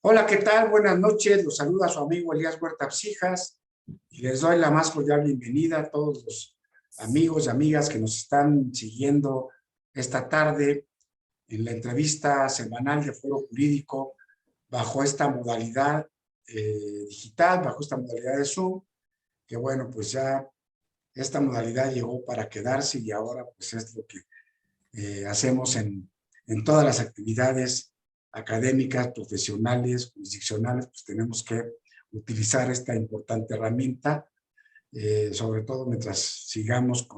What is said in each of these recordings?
Hola, ¿qué tal? Buenas noches. Los saluda su amigo Elías Huerta Psijas y les doy la más cordial bienvenida a todos los amigos y amigas que nos están siguiendo esta tarde en la entrevista semanal de Foro Jurídico bajo esta modalidad digital, bajo esta modalidad de Zoom, que bueno, pues ya esta modalidad llegó para quedarse y ahora pues es lo que hacemos en todas las actividades académicas, profesionales, jurisdiccionales, pues tenemos que utilizar esta importante herramienta, sobre todo mientras sigamos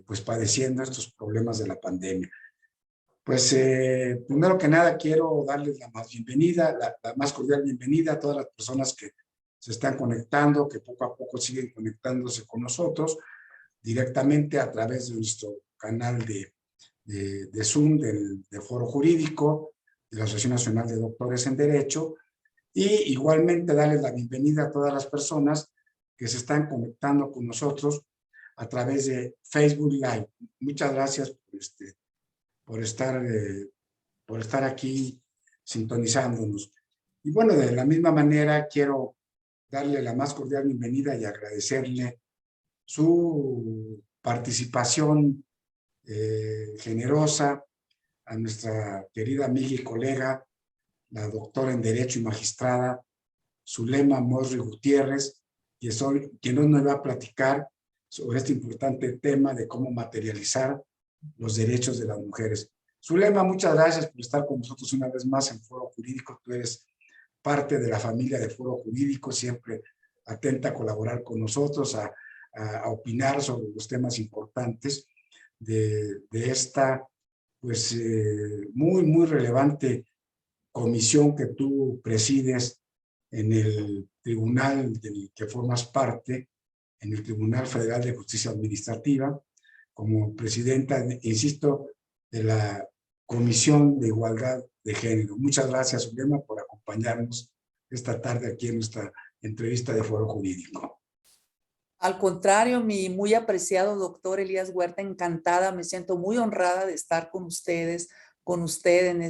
pues padeciendo estos problemas de la pandemia. Pues primero que nada quiero darles la más bienvenida, la más cordial bienvenida a todas las personas que se están conectando, que poco a poco siguen conectándose con nosotros directamente a través de nuestro canal de Zoom, del Foro Jurídico, de la Asociación Nacional de Doctores en Derecho, y igualmente darles la bienvenida a todas las personas que se están conectando con nosotros a través de Facebook Live. Muchas gracias por estar aquí sintonizándonos. Y bueno, de la misma manera quiero darle la más cordial bienvenida y agradecerle su participación generosa a nuestra querida amiga y colega, la doctora en Derecho y magistrada Zulema Mosri Gutiérrez, quien hoy nos va a platicar sobre este importante tema de cómo materializar los derechos de las mujeres. Zulema, muchas gracias por estar con nosotros una vez más en Foro Jurídico. Tú eres parte de la familia de Foro Jurídico, siempre atenta a colaborar con nosotros, a opinar sobre los temas importantes de esta pues muy relevante comisión que tú presides en el tribunal del que formas parte, en el Tribunal Federal de Justicia Administrativa, como presidenta, insisto, de la Comisión de Igualdad de Género. Muchas gracias, Zulema, por acompañarnos esta tarde aquí en nuestra entrevista de Foro Jurídico. Al contrario, mi muy apreciado doctor Elías Huerta, encantada, me siento muy honrada de estar con ustedes, con usted en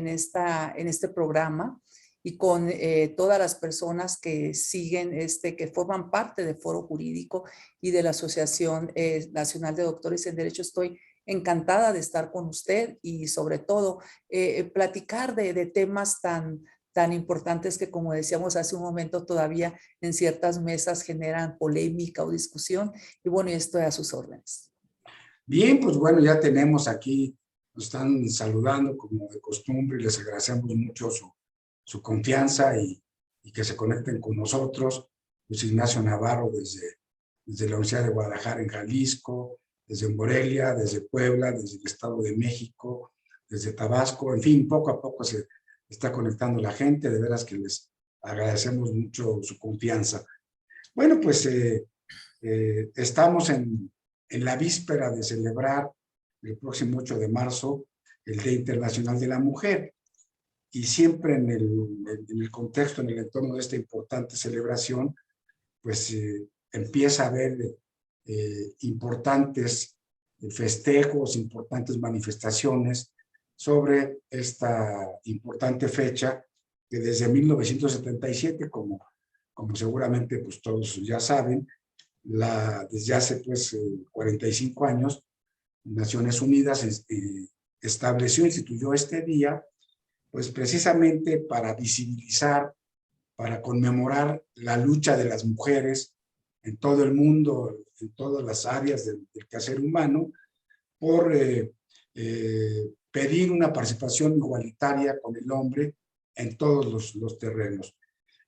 este programa y con todas las personas que siguen, que forman parte del Foro Jurídico y de la Asociación Nacional de Doctores en Derecho. Estoy encantada de estar con usted y sobre todo platicar de temas tan importantes que, como decíamos hace un momento, todavía en ciertas mesas generan polémica o discusión. Y bueno, y estoy a sus órdenes. Bien, pues bueno, ya tenemos aquí, nos están saludando como de costumbre y les agradecemos mucho su confianza y que se conecten con nosotros. Luis Ignacio Navarro desde la Universidad de Guadalajara en Jalisco, desde Morelia, desde Puebla, desde el Estado de México, desde Tabasco, en fin, poco a poco se está conectando la gente, de veras que les agradecemos mucho su confianza. Bueno, pues estamos en la víspera de celebrar el próximo 8 de marzo el Día Internacional de la Mujer, y siempre en el contexto, en el entorno de esta importante celebración, pues empieza a haber importantes festejos, importantes manifestaciones sobre esta importante fecha que desde 1977, como seguramente pues todos ya saben, desde hace pues 45 años, Naciones Unidas estableció, instituyó este día, pues precisamente para visibilizar, para conmemorar la lucha de las mujeres en todo el mundo, en todas las áreas del quehacer humano, por pedir una participación igualitaria con el hombre en todos los terrenos.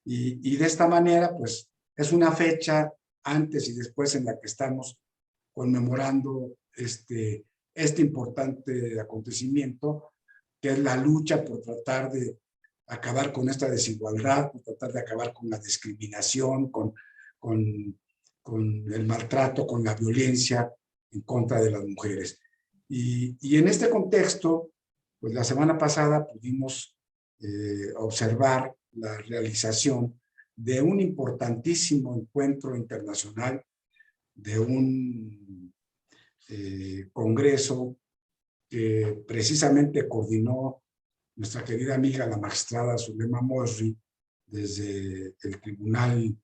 Y de esta manera, pues, es una fecha antes y después en la que estamos conmemorando este importante acontecimiento, que es la lucha por tratar de acabar con esta desigualdad, por tratar de acabar con la discriminación, con el maltrato, con la violencia en contra de las mujeres. Y en este contexto, pues la semana pasada pudimos observar la realización de un importantísimo encuentro internacional, de un congreso que precisamente coordinó nuestra querida amiga, la magistrada Zulema Mosri, desde el Tribunal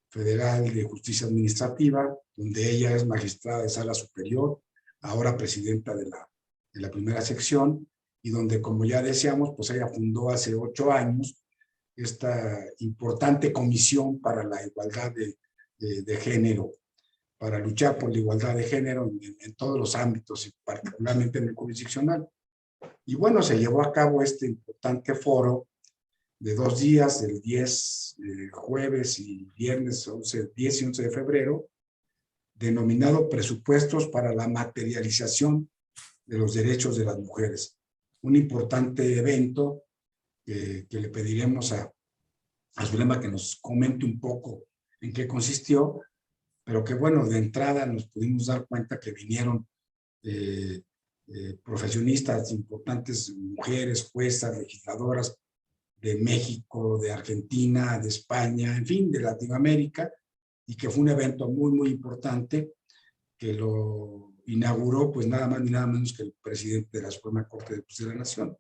Federal de Justicia Administrativa, donde ella es magistrada de sala superior, ahora presidenta de la primera sección, y donde, como ya decíamos, pues ella fundó hace 8 años esta importante comisión para la igualdad de género, para luchar por la igualdad de género en todos los ámbitos, y particularmente en el jurisdiccional. Y bueno, se llevó a cabo este importante foro de 2 días, el 10 jueves y viernes 10 y 11 de febrero, denominado Presupuestos para la Materialización de los Derechos de las Mujeres. Un importante evento que le pediremos a Zulema que nos comente un poco en qué consistió, pero que bueno, de entrada nos pudimos dar cuenta que vinieron profesionistas importantes, mujeres, juezas, legisladoras de México, de Argentina, de España, en fin, de Latinoamérica, y que fue un evento muy, muy importante que lo inauguró pues nada más ni nada menos que el presidente de la Suprema Corte de Justicia de la Nación.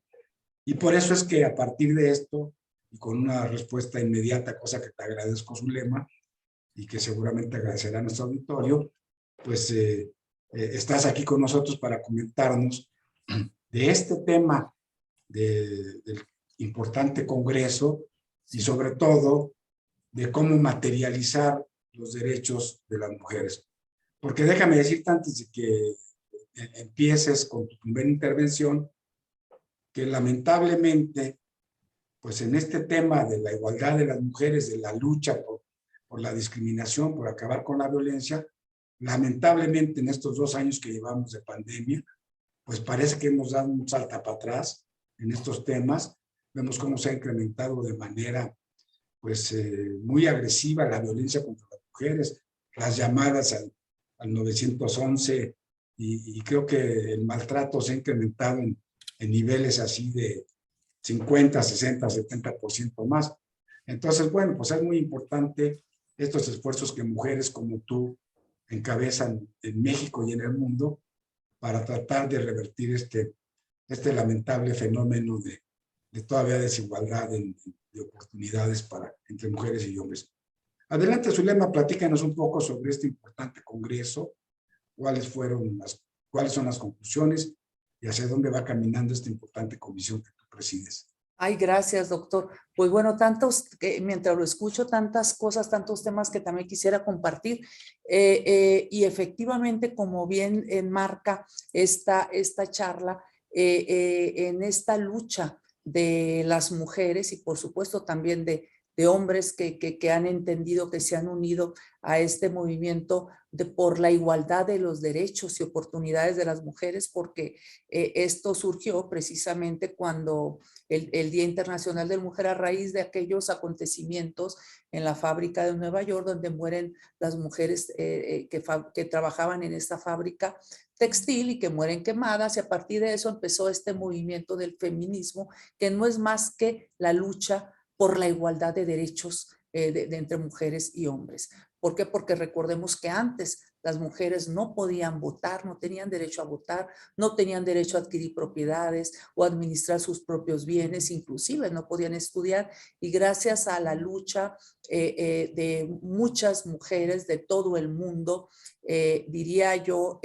Y por eso es que a partir de esto, y con una respuesta inmediata, cosa que te agradezco, Zulema, y que seguramente agradecerá a nuestro auditorio, pues estás aquí con nosotros para comentarnos de este tema del importante congreso y sobre todo de cómo materializar los derechos de las mujeres. Porque déjame decirte antes de que empieces con tu primera intervención, que lamentablemente, pues en este tema de la igualdad de las mujeres, de la lucha por la discriminación, por acabar con la violencia, lamentablemente en estos 2 años que llevamos de pandemia, pues parece que hemos dado un salto para atrás en estos temas. Vemos cómo se ha incrementado de manera pues muy agresiva la violencia contra las mujeres, las llamadas al 911, y creo que el maltrato se ha incrementado en niveles así de 50, 60, 70% más. Entonces, bueno, pues es muy importante estos esfuerzos que mujeres como tú encabezan en México y en el mundo para tratar de revertir este lamentable fenómeno de todavía desigualdad de oportunidades entre mujeres y hombres. Adelante, Zulema, platícanos un poco sobre este importante congreso, cuáles son las conclusiones y hacia dónde va caminando esta importante comisión que tú presides. Ay, gracias, doctor. Pues bueno, mientras lo escucho, tantas cosas, tantos temas que también quisiera compartir. Y efectivamente, como bien enmarca esta charla, en esta lucha de las mujeres y por supuesto también de hombres que han entendido, que se han unido a este movimiento por la igualdad de los derechos y oportunidades de las mujeres, porque esto surgió precisamente cuando el Día Internacional de la Mujer, a raíz de aquellos acontecimientos en la fábrica de Nueva York, donde mueren las mujeres que trabajaban en esta fábrica textil y que mueren quemadas, y a partir de eso empezó este movimiento del feminismo, que no es más que la lucha por la igualdad de derechos entre mujeres y hombres. ¿Por qué? Porque recordemos que antes las mujeres no podían votar, no tenían derecho a votar, no tenían derecho a adquirir propiedades o administrar sus propios bienes, inclusive no podían estudiar, y gracias a la lucha de muchas mujeres de todo el mundo, diría yo,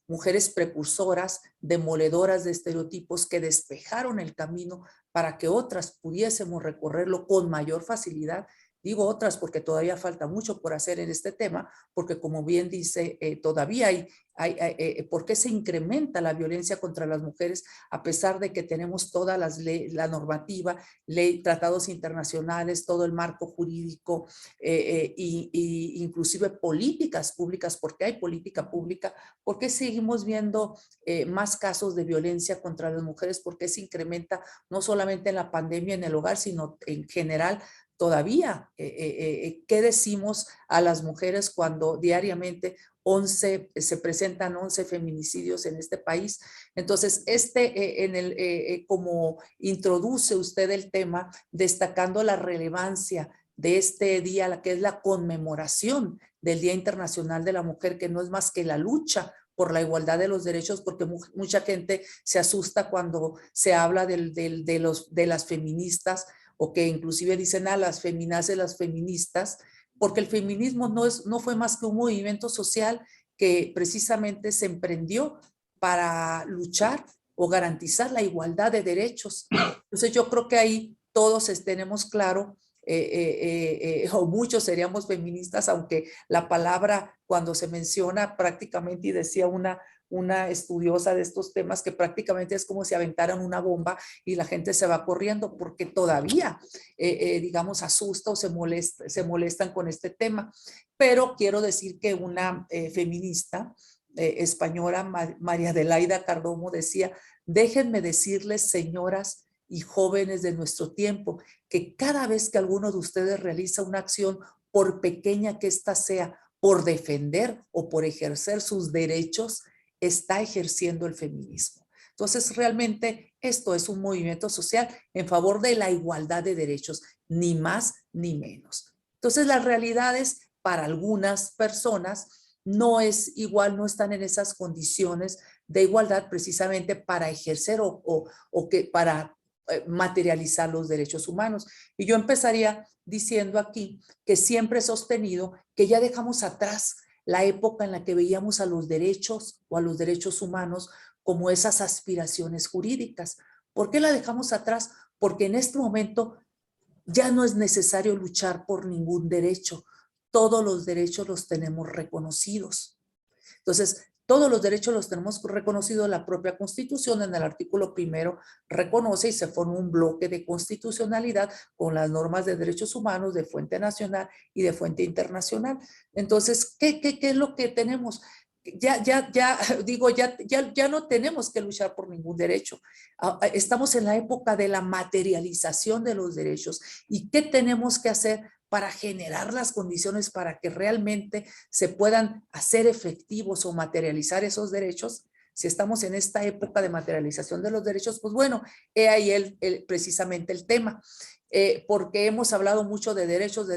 mujeres precursoras, demoledoras de estereotipos que despejaron el camino para que otras pudiésemos recorrerlo con mayor facilidad. Digo otras porque todavía falta mucho por hacer en este tema, porque como bien dice, todavía ¿por qué se incrementa la violencia contra las mujeres a pesar de que tenemos toda la normativa, tratados internacionales, todo el marco jurídico y inclusive políticas públicas? Porque hay política pública. ¿Por qué seguimos viendo más casos de violencia contra las mujeres? ¿Por qué se incrementa no solamente en la pandemia en el hogar, sino en general? Todavía, ¿qué decimos a las mujeres cuando diariamente se presentan 11 feminicidios en este país? Entonces, como introduce usted el tema, destacando la relevancia de este día, que es la conmemoración del Día Internacional de la Mujer, que no es más que la lucha por la igualdad de los derechos, porque mucha gente se asusta cuando se habla de las feministas, o que inclusive dicen a las feminazis, las feministas, porque el feminismo no fue más que un movimiento social que precisamente se emprendió para luchar o garantizar la igualdad de derechos. Entonces yo creo que ahí todos tenemos claro, o muchos seríamos feministas, aunque la palabra cuando se menciona prácticamente, y decía una estudiosa de estos temas, que prácticamente es como si aventaran una bomba y la gente se va corriendo porque todavía, digamos, asusta o se molestan con este tema. Pero quiero decir que una feminista española, María Adelaida Cardomo, decía: déjenme decirles, señoras y jóvenes de nuestro tiempo, que cada vez que alguno de ustedes realiza una acción, por pequeña que ésta sea, por defender o por ejercer sus derechos, está ejerciendo el feminismo. Entonces, realmente esto es un movimiento social en favor de la igualdad de derechos, ni más ni menos. Entonces, las realidades para algunas personas no es igual, no están en esas condiciones de igualdad precisamente para ejercer o que para materializar los derechos humanos. Y yo empezaría diciendo aquí que siempre he sostenido que ya dejamos atrás la época en la que veíamos a los derechos o a los derechos humanos como esas aspiraciones jurídicas. ¿Por qué la dejamos atrás? Porque en este momento ya no es necesario luchar por ningún derecho. Todos los derechos los tenemos reconocidos. Entonces, todos los derechos los tenemos reconocidos. La propia Constitución en el artículo 1 reconoce y se forma un bloque de constitucionalidad con las normas de derechos humanos de fuente nacional y de fuente internacional. Entonces, ¿qué es lo que tenemos? Ya no tenemos que luchar por ningún derecho. Estamos en la época de la materialización de los derechos. ¿Y qué tenemos que hacer para generar las condiciones para que realmente se puedan hacer efectivos o materializar esos derechos? Si estamos en esta época de materialización de los derechos, pues bueno, he ahí precisamente el tema. Porque hemos hablado mucho de derechos,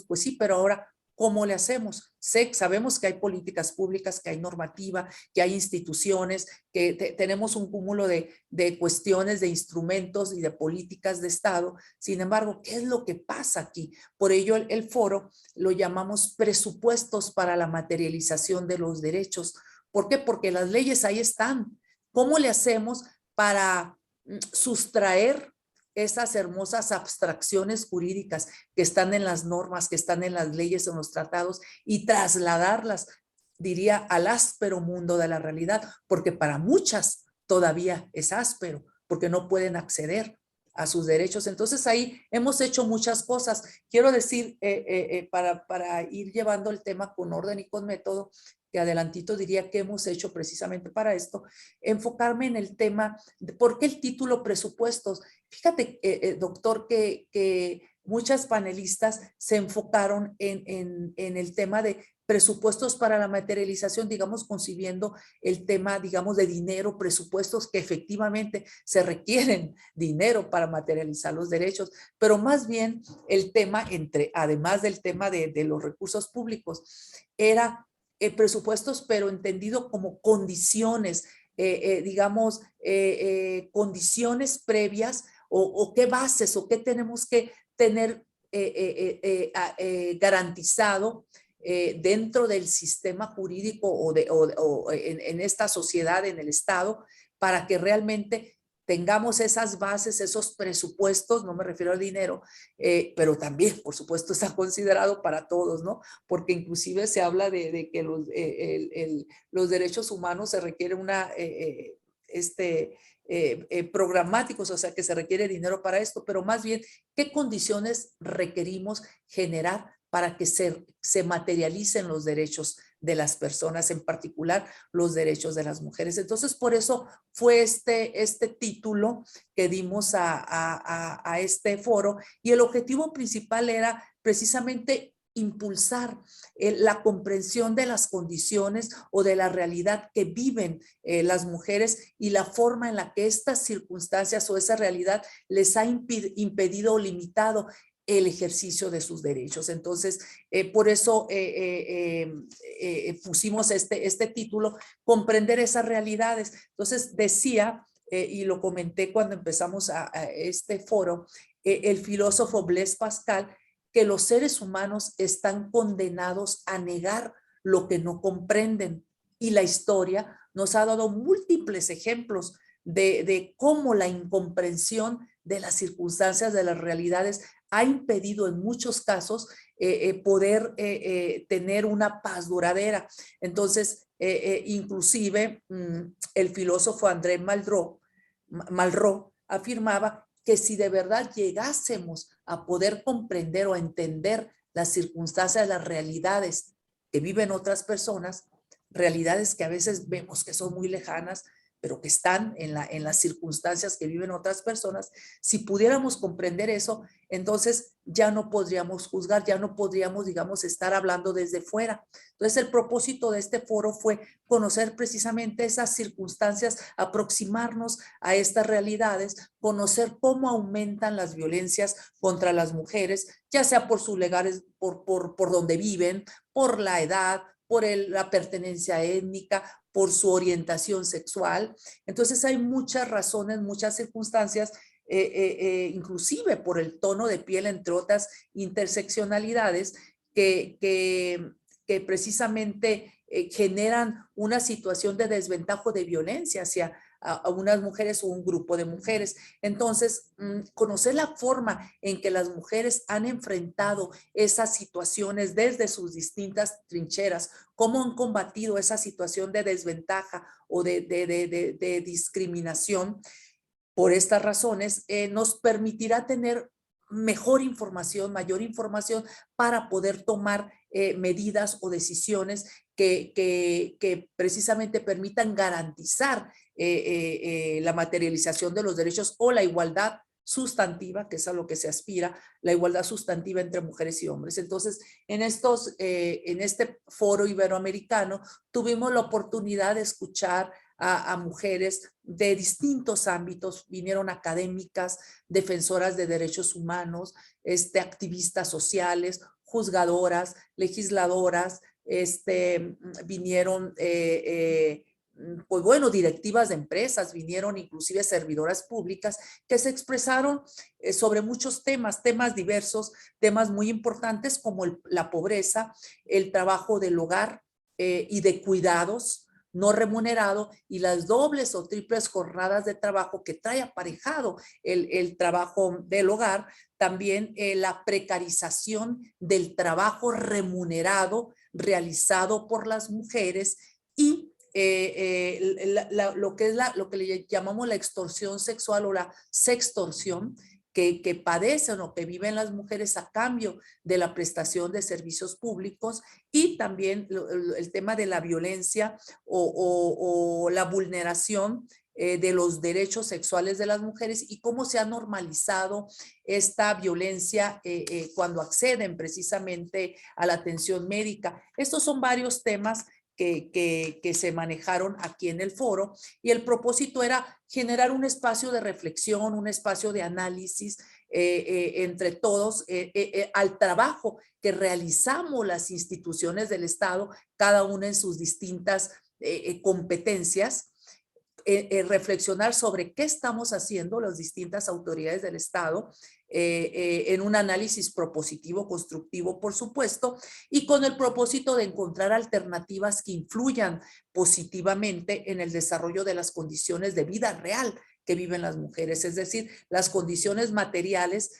pues sí, pero ahora, ¿cómo le hacemos? Sabemos que hay políticas públicas, que hay normativa, que hay instituciones, que tenemos un cúmulo de cuestiones, de instrumentos y de políticas de Estado. Sin embargo, ¿qué es lo que pasa aquí? Por ello, el foro lo llamamos presupuestos para la materialización de los derechos. ¿Por qué? Porque las leyes ahí están. ¿Cómo le hacemos para sustraer esas hermosas abstracciones jurídicas que están en las normas, que están en las leyes, en los tratados, y trasladarlas, diría, al áspero mundo de la realidad? Porque para muchas todavía es áspero, porque no pueden acceder a sus derechos. Entonces ahí hemos hecho muchas cosas. Quiero decir, para ir llevando el tema con orden y con método, que adelantito diría que hemos hecho precisamente para esto, enfocarme en el tema, ¿por qué el título presupuestos? Fíjate, doctor, que muchas panelistas se enfocaron en el tema de presupuestos para la materialización, digamos, concibiendo el tema, digamos, de dinero, presupuestos que efectivamente se requieren dinero para materializar los derechos, pero más bien el tema, además del tema de los recursos públicos, era presupuestos, pero entendido como condiciones, digamos, condiciones previas o qué bases o qué tenemos que tener garantizado dentro del sistema jurídico o en esta sociedad, en el Estado, para que realmente tengamos esas bases, esos presupuestos. No me refiero al dinero, pero también, por supuesto, está considerado para todos, ¿no? Porque inclusive se habla de que los derechos humanos se requiere programáticos, o sea, que se requiere dinero para esto, pero más bien, ¿qué condiciones requerimos generar para que se materialicen los derechos de las personas, en particular los derechos de las mujeres? Entonces, por eso fue este título que dimos a este foro, y el objetivo principal era precisamente impulsar la comprensión de las condiciones o de la realidad que viven las mujeres, y la forma en la que estas circunstancias o esa realidad les ha impedido o limitado el ejercicio de sus derechos. Entonces, por eso pusimos este título, comprender esas realidades. Entonces, decía, y lo comenté cuando empezamos a este foro, el filósofo Blaise Pascal, que los seres humanos están condenados a negar lo que no comprenden. Y la historia nos ha dado múltiples ejemplos de cómo la incomprensión de las circunstancias, de las realidades, ha impedido en muchos casos poder tener una paz duradera. Entonces, inclusive el filósofo André Malraux afirmaba que si de verdad llegásemos a poder comprender o a entender las circunstancias, las realidades que viven otras personas, realidades que a veces vemos que son muy lejanas, pero que están en las circunstancias que viven otras personas, si pudiéramos comprender eso, entonces ya no podríamos juzgar, ya no podríamos, digamos, estar hablando desde fuera. Entonces el propósito de este foro fue conocer precisamente esas circunstancias, aproximarnos a estas realidades, conocer cómo aumentan las violencias contra las mujeres, ya sea por sus legales, por donde viven, por la edad, por la pertenencia étnica, por su orientación sexual. Entonces hay muchas razones, muchas circunstancias, inclusive por el tono de piel, entre otras interseccionalidades, que precisamente generan una situación de desventaja, de violencia hacia a unas mujeres o un grupo de mujeres. Entonces, conocer la forma en que las mujeres han enfrentado esas situaciones desde sus distintas trincheras, cómo han combatido esa situación de desventaja o de discriminación por estas razones, nos permitirá tener mejor información, mayor información para poder tomar medidas o decisiones que precisamente permitan garantizar la materialización de los derechos o la igualdad sustantiva, que es a lo que se aspira, la igualdad sustantiva entre mujeres y hombres. Entonces, en este foro iberoamericano tuvimos la oportunidad de escuchar a mujeres de distintos ámbitos, vinieron académicas, defensoras de derechos humanos, activistas sociales, juzgadoras, legisladoras, vinieron pues bueno, directivas de empresas, vinieron inclusive servidoras públicas que se expresaron sobre muchos temas diversos, temas muy importantes como la pobreza, el trabajo del hogar y de cuidados no remunerado y las dobles o triples jornadas de trabajo que trae aparejado el trabajo del hogar, también la precarización del trabajo remunerado realizado por las mujeres y lo que le llamamos la extorsión sexual o la sextorsión que padecen o que viven las mujeres a cambio de la prestación de servicios públicos y también el tema de la violencia o la vulneración de los derechos sexuales de las mujeres y cómo se ha normalizado esta violencia cuando acceden precisamente a la atención médica. Estos son varios temas que se manejaron aquí en el foro y el propósito era generar un espacio de reflexión, un espacio de análisis entre todos al trabajo que realizamos las instituciones del Estado, cada una en sus distintas competencias. Reflexionar sobre qué estamos haciendo las distintas autoridades del Estado en un análisis propositivo, constructivo, por supuesto, y con el propósito de encontrar alternativas que influyan positivamente en el desarrollo de las condiciones de vida real que viven las mujeres, es decir, las condiciones materiales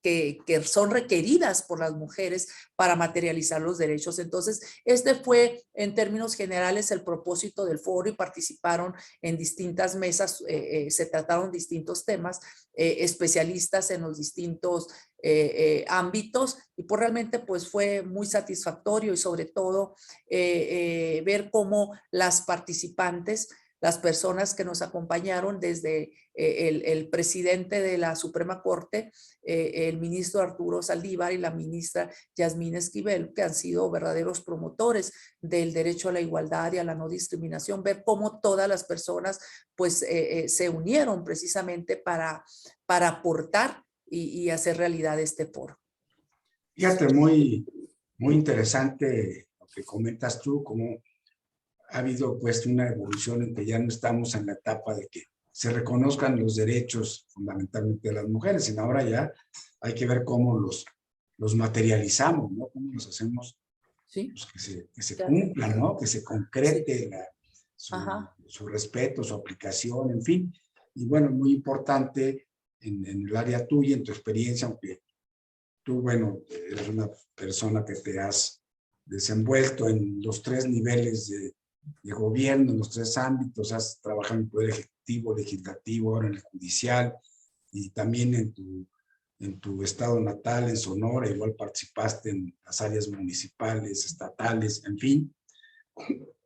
que son requeridas por las mujeres para materializar los derechos. Entonces, este fue en términos generales el propósito del foro y participaron en distintas mesas, se trataron distintos temas, especialistas en los distintos ámbitos y pues realmente pues fue muy satisfactorio y sobre todo ver cómo las participantes, las personas que nos acompañaron desde el presidente de la Suprema Corte, el ministro Arturo Saldívar y la ministra Yasmín Esquivel, que han sido verdaderos promotores del derecho a la igualdad y a la no discriminación, ver cómo todas las personas pues se unieron precisamente para aportar y hacer realidad este foro. Fíjate, muy interesante lo que comentas tú, cómo ha habido pues una evolución en que ya no estamos en la etapa de que se reconozcan los derechos fundamentalmente de las mujeres, sino ahora ya hay que ver cómo los materializamos, ¿no? Cómo los hacemos, ¿Sí? pues, que se cumplan, ¿no? Que se concrete Sí. su respeto, su aplicación, en fin. Y bueno, muy importante en el área tuya, en tu experiencia, aunque tú, bueno, eres una persona que te has desenvuelto en los 3 niveles de gobierno, en los 3 ámbitos, has trabajado en el Poder Ejecutivo, Legislativo, ahora en el Judicial, y también en tu estado natal, en Sonora, igual participaste en las áreas municipales, estatales, en fin.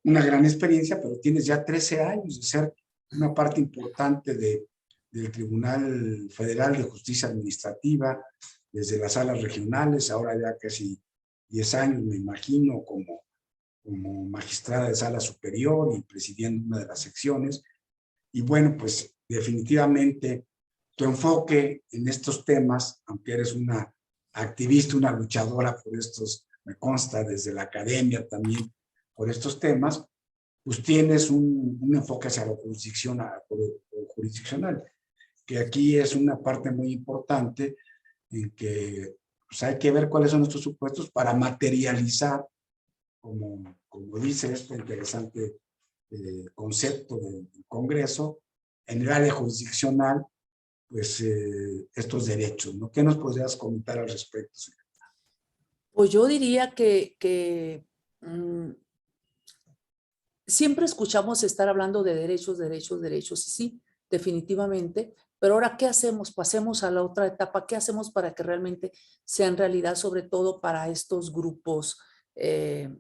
Una gran experiencia, pero tienes ya 13 años de ser una parte importante del Tribunal Federal de Justicia Administrativa, desde las salas regionales, ahora ya casi 10 años, me imagino, como magistrada de sala superior y presidiendo una de las secciones. Y bueno, pues definitivamente tu enfoque en estos temas, aunque eres una activista, una luchadora por estos, me consta, desde la academia también, por estos temas, pues tienes un enfoque hacia lo jurisdiccional, que aquí es una parte muy importante en que pues, hay que ver cuáles son nuestros supuestos para materializar, como dice este interesante concepto del Congreso, en el área jurisdiccional, pues estos derechos, ¿no? ¿Qué nos podrías comentar al respecto, señor? Pues yo diría que siempre escuchamos estar hablando de derechos, derechos, derechos, y sí, definitivamente, pero ahora, ¿qué hacemos? Pasemos a la otra etapa. ¿Qué hacemos para que realmente sean realidad, sobre todo para estos grupos,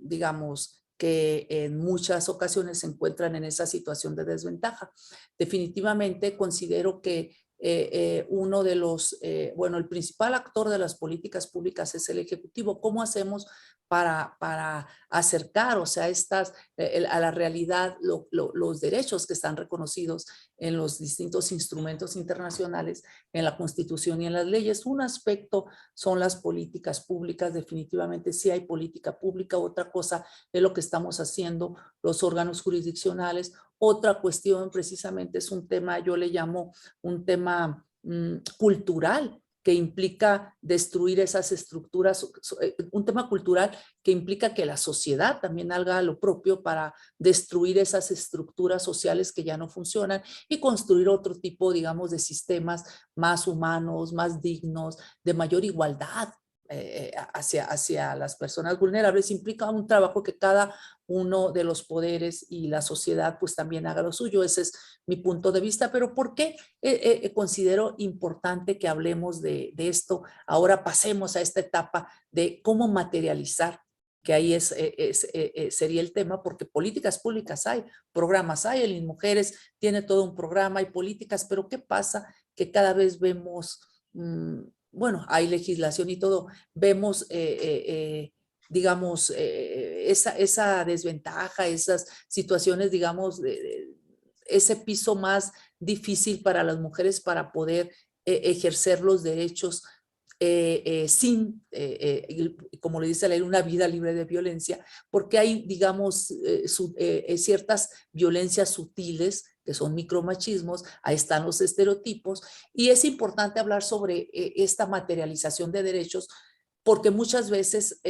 digamos, que en muchas ocasiones se encuentran en esa situación de desventaja? Definitivamente considero que uno de los, bueno, el principal actor de las políticas públicas es el Ejecutivo. ¿Cómo hacemos para acercar, o sea, a la realidad los derechos que están reconocidos en los distintos instrumentos internacionales, en la Constitución y en las leyes? Un aspecto son las políticas públicas, definitivamente sí hay política pública. Otra cosa es lo que estamos haciendo los órganos jurisdiccionales. Otra cuestión precisamente es un tema, yo le llamo un tema cultural, que implica destruir esas estructuras, un tema cultural que implica que la sociedad también haga lo propio para destruir esas estructuras sociales que ya no funcionan y construir otro tipo, digamos, de sistemas más humanos, más dignos, de mayor igualdad hacia las personas vulnerables. Implica un trabajo que cada uno de los poderes y la sociedad pues también haga lo suyo. Ese es mi punto de vista. Pero ¿por qué considero importante que hablemos de esto? Ahora pasemos a esta etapa de cómo materializar, que ahí sería el tema, porque políticas públicas hay, programas hay, el INMujeres tiene todo un programa, hay políticas, pero ¿qué pasa? Que cada vez vemos, bueno, hay legislación y todo, vemos digamos, esa desventaja, esas situaciones, digamos, ese piso más difícil para las mujeres para poder ejercer los derechos sin, como le dice la ley, una vida libre de violencia, porque hay, digamos, ciertas violencias sutiles, que son micromachismos, ahí están los estereotipos, y es importante hablar sobre esta materialización de derechos, porque muchas veces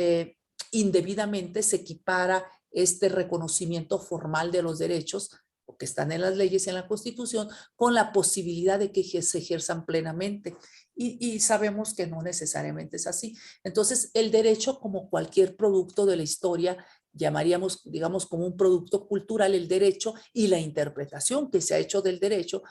indebidamente se equipara este reconocimiento formal de los derechos que están en las leyes y en la Constitución, con la posibilidad de que se ejerzan plenamente. Y sabemos que no necesariamente es así. Entonces, el derecho, como cualquier producto de la historia, llamaríamos, digamos, como un producto cultural, el derecho y la interpretación que se ha hecho del derecho,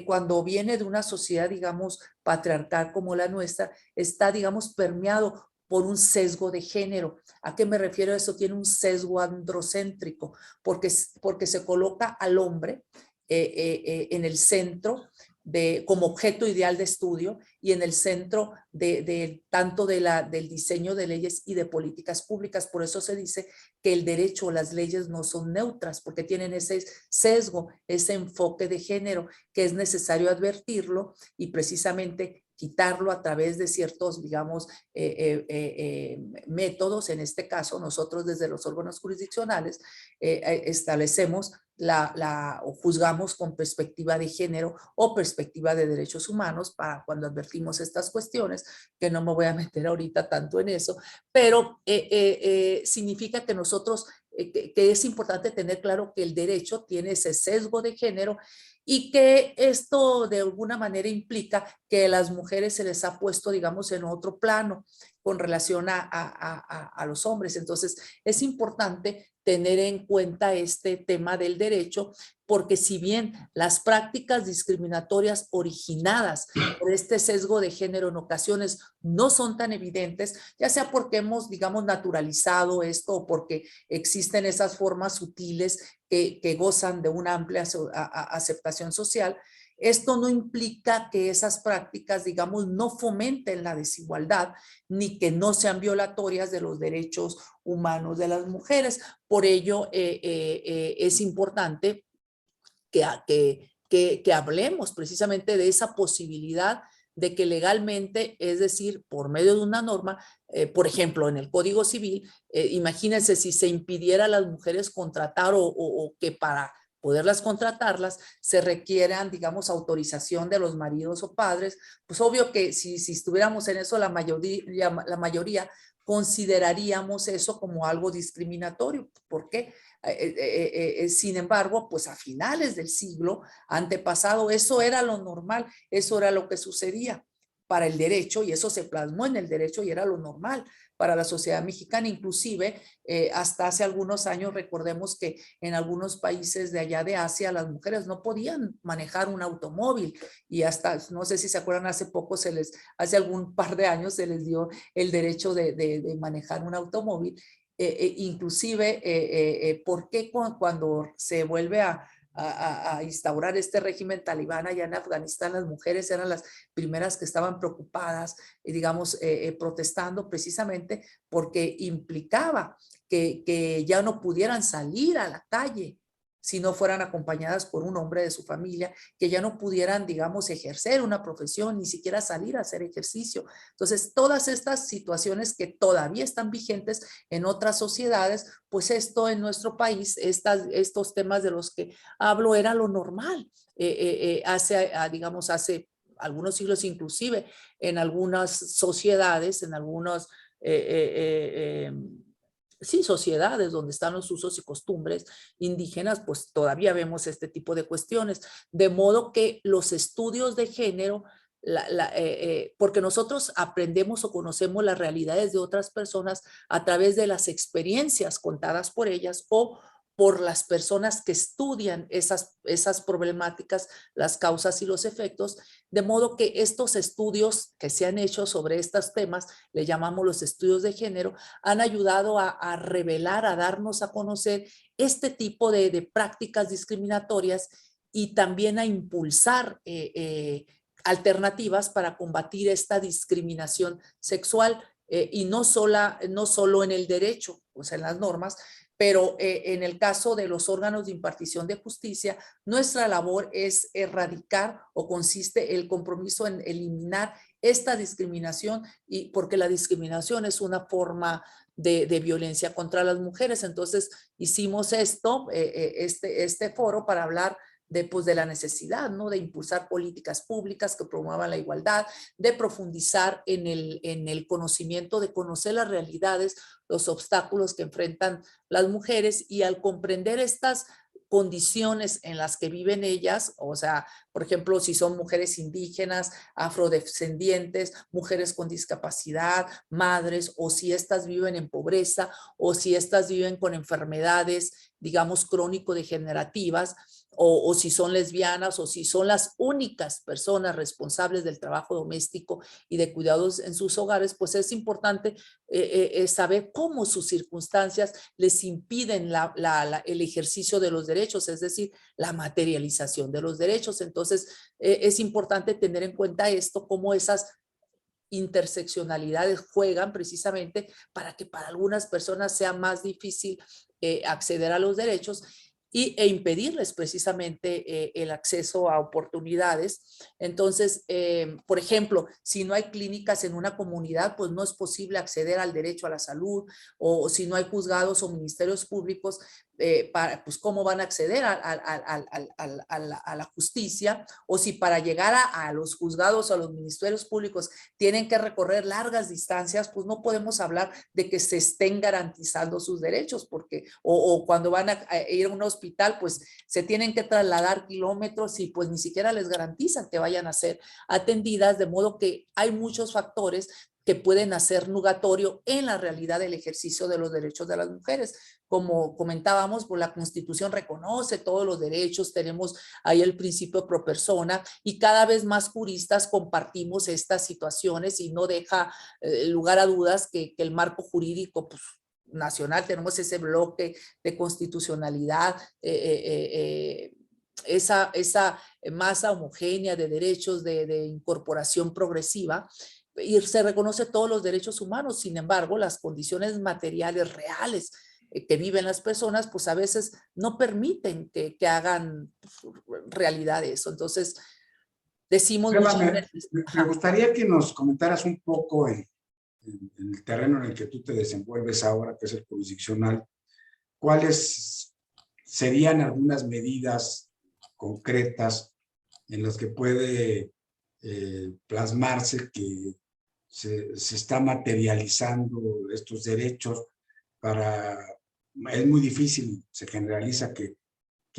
cuando viene de una sociedad, digamos, patriarcal como la nuestra, está, digamos, permeado por un sesgo de género. ¿A qué me refiero? Eso tiene un sesgo androcéntrico, porque se coloca al hombre en el centro como objeto ideal de estudio y en el centro tanto del diseño de leyes y de políticas públicas. Por eso se dice que el derecho o las leyes no son neutras, porque tienen ese sesgo, ese enfoque de género, que es necesario advertirlo y precisamente quitarlo a través de ciertos, digamos, métodos. En este caso, nosotros desde los órganos jurisdiccionales establecemos o juzgamos con perspectiva de género o perspectiva de derechos humanos para cuando advertimos estas cuestiones, que no me voy a meter ahorita tanto en eso, pero significa que nosotros, que es importante tener claro que el derecho tiene ese sesgo de género y que esto de alguna manera implica que a las mujeres se les ha puesto, digamos, en otro plano con relación a los hombres. Entonces, es importante tener en cuenta este tema del derecho, porque si bien las prácticas discriminatorias originadas por este sesgo de género en ocasiones no son tan evidentes, ya sea porque hemos, digamos, naturalizado esto o porque existen esas formas sutiles que gozan de una amplia aceptación social, esto no implica que esas prácticas, digamos, no fomenten la desigualdad ni que no sean violatorias de los derechos humanos de las mujeres. Por ello, es importante que hablemos precisamente de esa posibilidad de que legalmente, es decir, por medio de una norma, por ejemplo, en el Código Civil, imagínense si se impidiera a las mujeres contratar o que para poderlas contratarlas se requieran, digamos, autorización de los maridos o padres, pues obvio que si estuviéramos en eso, la mayoría consideraríamos eso como algo discriminatorio. ¿Por qué? Sin embargo, pues a finales del siglo antepasado, eso era lo normal, eso era lo que sucedía para el derecho y eso se plasmó en el derecho y era lo normal para la sociedad mexicana. Inclusive, hasta hace algunos años, recordemos que en algunos países de allá de Asia las mujeres no podían manejar un automóvil y hasta, no sé si se acuerdan, hace algún par de años se les dio el derecho de manejar un automóvil. Inclusive, ¿por qué cuando se vuelve a instaurar este régimen talibán allá en Afganistán, las mujeres eran las primeras que estaban preocupadas, digamos, protestando precisamente porque implicaba que ya no pudieran salir a la calle si no fueran acompañadas por un hombre de su familia, que ya no pudieran, digamos, ejercer una profesión, ni siquiera salir a hacer ejercicio. Entonces, todas estas situaciones que todavía están vigentes en otras sociedades, pues esto en nuestro país, estos temas de los que hablo era lo normal. Digamos, hace algunos siglos, inclusive en algunas sociedades, en algunos sí, sociedades donde están los usos y costumbres indígenas, pues todavía vemos este tipo de cuestiones. De modo que los estudios de género, porque nosotros aprendemos o conocemos las realidades de otras personas a través de las experiencias contadas por ellas o por las personas que estudian esas problemáticas, las causas y los efectos, de modo que estos estudios que se han hecho sobre estos temas, le llamamos los estudios de género, han ayudado a revelar, a darnos a conocer este tipo de prácticas discriminatorias y también a impulsar alternativas para combatir esta discriminación sexual y no solo en el derecho, o sea, en las normas, pero en el caso de los órganos de impartición de justicia, nuestra labor es erradicar o consiste el compromiso en eliminar esta discriminación y porque la discriminación es una forma de violencia contra las mujeres. Entonces hicimos este foro para hablar de la necesidad, ¿no? De impulsar políticas públicas que promuevan la igualdad, de profundizar en el conocimiento, de conocer las realidades, los obstáculos que enfrentan las mujeres y al comprender estas condiciones en las que viven ellas, o sea, por ejemplo, si son mujeres indígenas, afrodescendientes, mujeres con discapacidad, madres, o si estas viven en pobreza, o si estas viven con enfermedades, digamos, crónico-degenerativas, o si son lesbianas, o si son las únicas personas responsables del trabajo doméstico y de cuidados en sus hogares, pues es importante saber cómo sus circunstancias les impiden el ejercicio de los derechos, es decir, la materialización de los derechos. Entonces, es importante tener en cuenta esto, cómo esas interseccionalidades juegan precisamente para que para algunas personas sea más difícil acceder a los derechos e impedirles precisamente el acceso a oportunidades. Entonces, por ejemplo, si no hay clínicas en una comunidad, pues no es posible acceder al derecho a la salud, o si no hay juzgados o ministerios públicos, pues cómo van a acceder a la justicia, o si para llegar a los juzgados o a los ministerios públicos tienen que recorrer largas distancias, pues no podemos hablar de que se estén garantizando sus derechos, porque o cuando van a ir a un hospital, pues se tienen que trasladar kilómetros y pues ni siquiera les garantizan que vayan a ser atendidas, de modo que hay muchos factores que pueden hacer nugatorio en la realidad del ejercicio de los derechos de las mujeres. Como comentábamos, pues la Constitución reconoce todos los derechos, tenemos ahí el principio pro persona, y cada vez más juristas compartimos estas situaciones, y no deja lugar a dudas que el marco jurídico, pues, nacional, tenemos ese bloque de constitucionalidad, esa masa homogénea de derechos de incorporación progresiva, y se reconoce todos los derechos humanos. Sin embargo, las condiciones materiales reales que viven las personas, pues a veces no permiten que hagan realidad eso. Entonces, decimos Eva, muchas veces. me gustaría que nos comentaras un poco en el terreno en el que tú te desenvuelves ahora, que es el jurisdiccional, ¿cuáles serían algunas medidas concretas en las que puede plasmarse que se está materializando estos derechos para... Es muy difícil, se generaliza que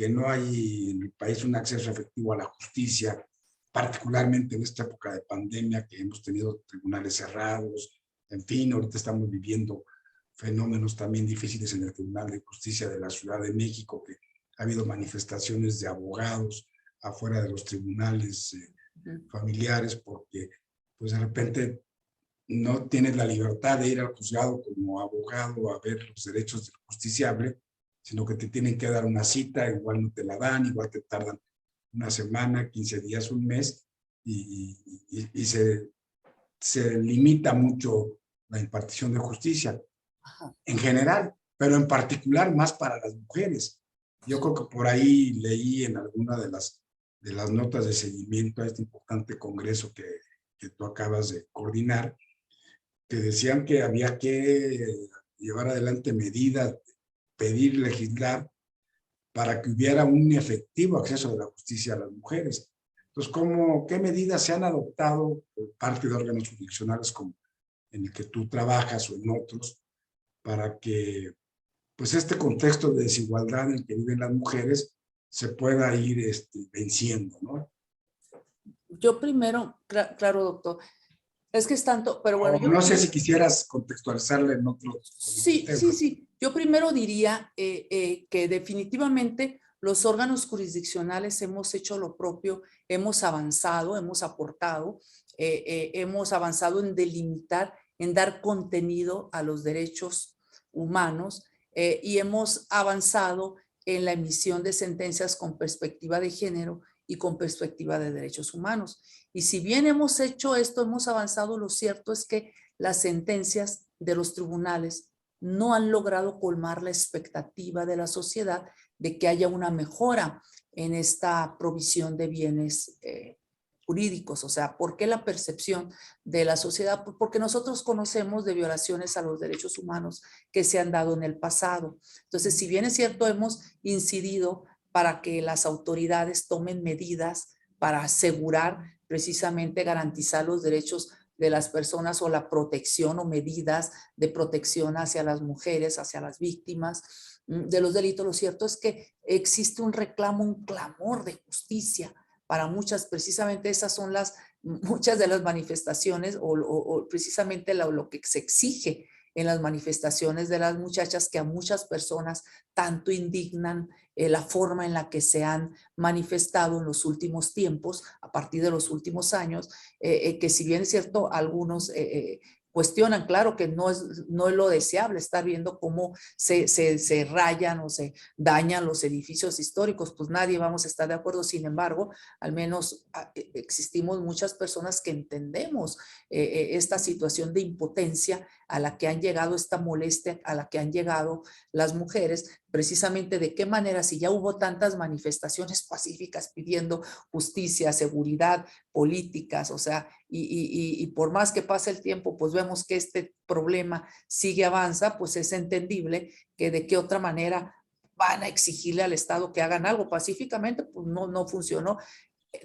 no hay en el país un acceso efectivo a la justicia, particularmente en esta época de pandemia, que hemos tenido tribunales cerrados, en fin, ahorita estamos viviendo fenómenos también difíciles en el Tribunal de Justicia de la Ciudad de México, que ha habido manifestaciones de abogados afuera de los tribunales familiares, porque pues de repente no tienes la libertad de ir al juzgado como abogado a ver los derechos del justiciable, sino que te tienen que dar una cita, igual no te la dan, igual te tardan una semana, 15 días, un mes, y se limita mucho la impartición de justicia en general, pero en particular más para las mujeres. Yo creo que por ahí leí en alguna de las notas de seguimiento a este importante congreso que tú acabas de coordinar, que decían que había que llevar adelante medidas, pedir, legislar, para que hubiera un efectivo acceso de la justicia a las mujeres. Entonces, ¿qué medidas se han adoptado por parte de órganos jurisdiccionales como en el que tú trabajas o en otros para que pues este contexto de desigualdad en el que viven las mujeres se pueda ir venciendo, ¿no? Yo primero, claro, doctor, es que es tanto, pero bueno, O no sé si quisieras contextualizarle en otros sí, temas. sí, sí. Yo primero diría que definitivamente los órganos jurisdiccionales hemos hecho lo propio, hemos avanzado, hemos aportado, hemos avanzado en delimitar, en dar contenido a los derechos humanos, y hemos avanzado en la emisión de sentencias con perspectiva de género y con perspectiva de derechos humanos. Y si bien hemos hecho esto, hemos avanzado, lo cierto es que las sentencias de los tribunales no han logrado colmar la expectativa de la sociedad de que haya una mejora en esta provisión de bienes jurídicos. O sea, ¿por qué la percepción de la sociedad? Porque nosotros conocemos de violaciones a los derechos humanos que se han dado en el pasado. Entonces, si bien es cierto, hemos incidido para que las autoridades tomen medidas para asegurar precisamente garantizar los derechos de las personas, o la protección o medidas de protección hacia las mujeres, hacia las víctimas de los delitos. Lo cierto es que existe un reclamo, un clamor de justicia para muchas. Precisamente esas son muchas de las manifestaciones o precisamente lo que se exige en las manifestaciones de las muchachas, que a muchas personas tanto indignan la forma en la que se han manifestado en los últimos tiempos, a partir de los últimos años, que si bien es cierto, algunos cuestionan, claro que no es lo deseable estar viendo cómo se rayan o se dañan los edificios históricos, pues nadie vamos a estar de acuerdo. Sin embargo, al menos existimos muchas personas que entendemos esta situación de impotencia a la que han llegado, esta molestia a la que han llegado las mujeres, precisamente de qué manera, si ya hubo tantas manifestaciones pacíficas pidiendo justicia, seguridad, políticas, o sea, y por más que pase el tiempo, pues vemos que este problema sigue avanza, pues es entendible que de qué otra manera van a exigirle al Estado que hagan algo pacíficamente, pues no funcionó.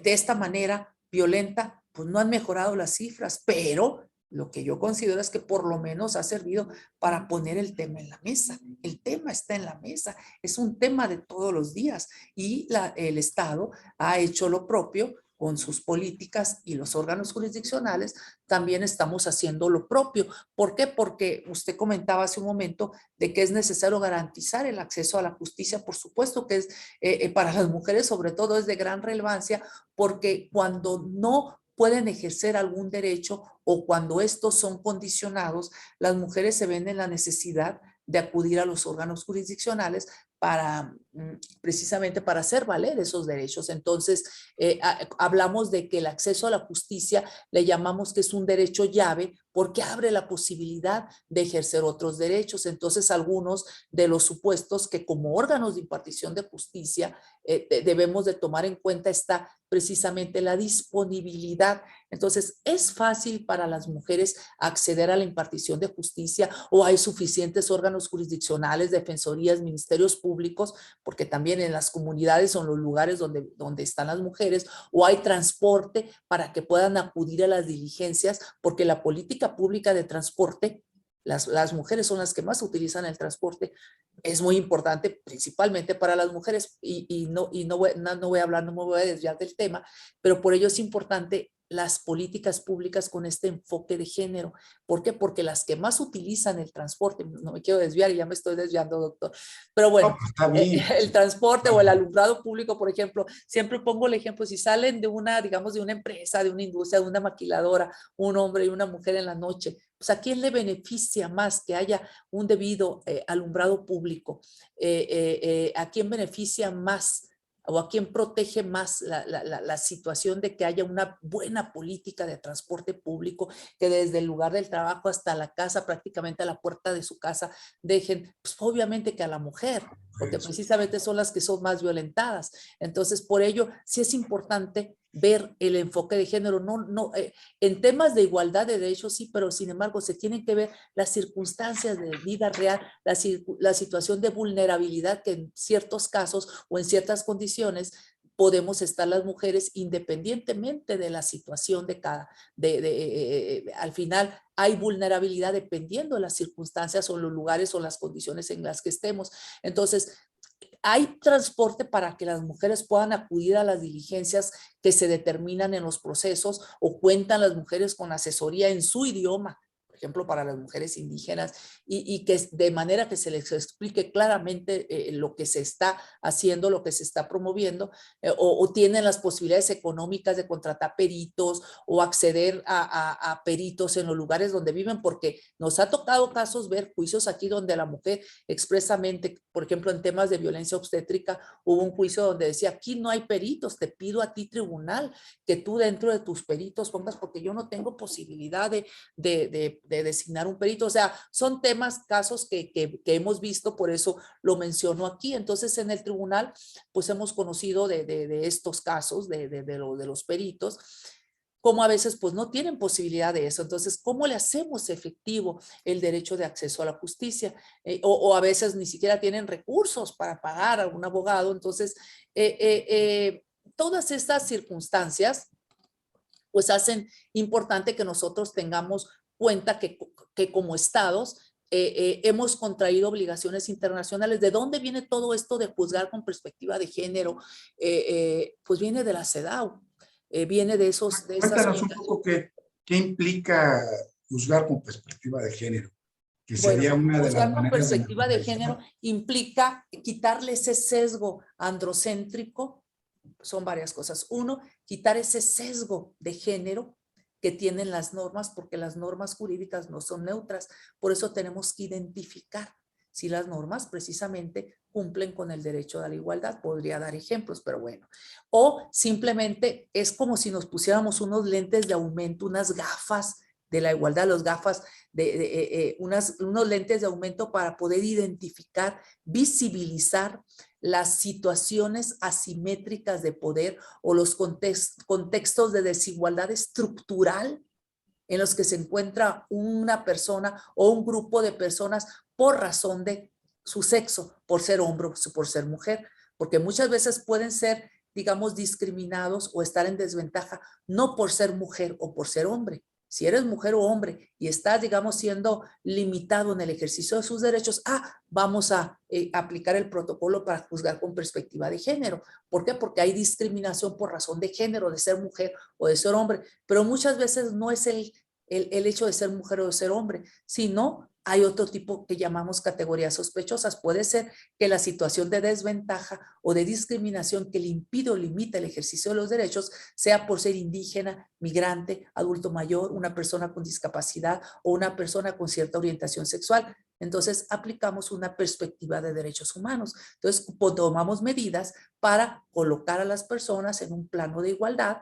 De esta manera violenta, pues no han mejorado las cifras, pero lo que yo considero es que por lo menos ha servido para poner el tema en la mesa. El tema está en la mesa, es un tema de todos los días y el Estado ha hecho lo propio con sus políticas y los órganos jurisdiccionales también estamos haciendo lo propio. ¿Por qué? Porque usted comentaba hace un momento de que es necesario garantizar el acceso a la justicia. Por supuesto que es para las mujeres sobre todo es de gran relevancia porque cuando no pueden ejercer algún derecho o cuando estos son condicionados, las mujeres se ven en la necesidad de acudir a los órganos jurisdiccionales para precisamente para hacer valer esos derechos. Entonces, hablamos de que el acceso a la justicia le llamamos que es un derecho llave porque abre la posibilidad de ejercer otros derechos. Entonces, algunos de los supuestos que como órganos de impartición de justicia debemos de tomar en cuenta está precisamente la disponibilidad. Entonces, ¿es fácil para las mujeres acceder a la impartición de justicia o hay suficientes órganos jurisdiccionales, defensorías, ministerios públicos? Porque también en las comunidades son los lugares donde están las mujeres, o hay transporte para que puedan acudir a las diligencias, porque la política pública de transporte, las mujeres son las que más utilizan el transporte, es muy importante principalmente para las mujeres no voy a hablar, no me voy a desviar del tema, pero por ello es importante las políticas públicas con este enfoque de género. ¿Por qué? Porque las que más utilizan el transporte, no me quiero desviar y ya me estoy desviando, doctor, pero bueno, pues está bien. el transporte o el alumbrado público, por ejemplo, siempre pongo el ejemplo, si salen de una, digamos, de una empresa, de una industria, de una maquiladora, un hombre y una mujer en la noche, pues ¿a quién le beneficia más que haya un debido alumbrado público? ¿A quién beneficia más o a quién protege más la situación de que haya una buena política de transporte público, que desde el lugar del trabajo hasta la casa, prácticamente a la puerta de su casa, dejen, pues obviamente que a la mujer, porque precisamente son las que son más violentadas. Entonces, por ello, sí es importante ver el enfoque de género, en temas de igualdad de derechos sí, pero sin embargo se tienen que ver las circunstancias de vida real, la situación de vulnerabilidad que en ciertos casos o en ciertas condiciones podemos estar las mujeres independientemente de la situación de cada, al final hay vulnerabilidad dependiendo de las circunstancias o los lugares o las condiciones en las que estemos. Entonces, hay transporte para que las mujeres puedan acudir a las diligencias que se determinan en los procesos o cuentan las mujeres con asesoría en su idioma, por ejemplo, para las mujeres indígenas, y que de manera que se les explique claramente lo que se está haciendo, lo que se está promoviendo, o tienen las posibilidades económicas de contratar peritos o acceder a peritos en los lugares donde viven, porque nos ha tocado casos ver juicios aquí donde la mujer expresamente, por ejemplo, en temas de violencia obstétrica, hubo un juicio donde decía, aquí no hay peritos, te pido a ti tribunal que tú dentro de tus peritos pongas, porque yo no tengo posibilidad de designar un perito. O sea, son temas, casos que hemos visto, por eso lo menciono aquí. Entonces, en el tribunal, pues hemos conocido de estos casos, de los peritos, como a veces pues no tienen posibilidad de eso. Entonces, ¿cómo le hacemos efectivo el derecho de acceso a la justicia? O a veces ni siquiera tienen recursos para pagar a un abogado. Entonces, todas estas circunstancias pues hacen importante que nosotros tengamos cuenta que como estados hemos contraído obligaciones internacionales. ¿De dónde viene todo esto de juzgar con perspectiva de género? Pues viene de la CEDAW, viene de esas... Cuéntanos un poco qué implica juzgar con perspectiva de género, que sería Bueno, una de las juzgar con maneras de perspectiva de mejorar eso, género ¿no? implica quitarle ese sesgo androcéntrico. Son varias cosas. Uno, quitar ese sesgo de género que tienen las normas, porque las normas jurídicas no son neutras. Por eso tenemos que identificar si las normas precisamente cumplen con el derecho a la igualdad. Podría dar ejemplos, pero bueno. O simplemente es como si nos pusiéramos unos lentes de aumento, unas gafas de la igualdad, los gafas, unos lentes de aumento para poder identificar, visibilizar las situaciones asimétricas de poder o los contextos de desigualdad estructural en los que se encuentra una persona o un grupo de personas por razón de su sexo, por ser hombre o por ser mujer, porque muchas veces pueden ser, digamos, discriminados o estar en desventaja, no por ser mujer o por ser hombre. Si eres mujer o hombre y estás, digamos, siendo limitado en el ejercicio de sus derechos, vamos a aplicar el protocolo para juzgar con perspectiva de género. ¿Por qué? Porque hay discriminación por razón de género, de ser mujer o de ser hombre, pero muchas veces no es el hecho de ser mujer o de ser hombre, sino hay otro tipo que llamamos categorías sospechosas. Puede ser que la situación de desventaja o de discriminación que le impide o limita el ejercicio de los derechos sea por ser indígena, migrante, adulto mayor, una persona con discapacidad o una persona con cierta orientación sexual. Entonces aplicamos una perspectiva de derechos humanos. Entonces tomamos medidas para colocar a las personas en un plano de igualdad,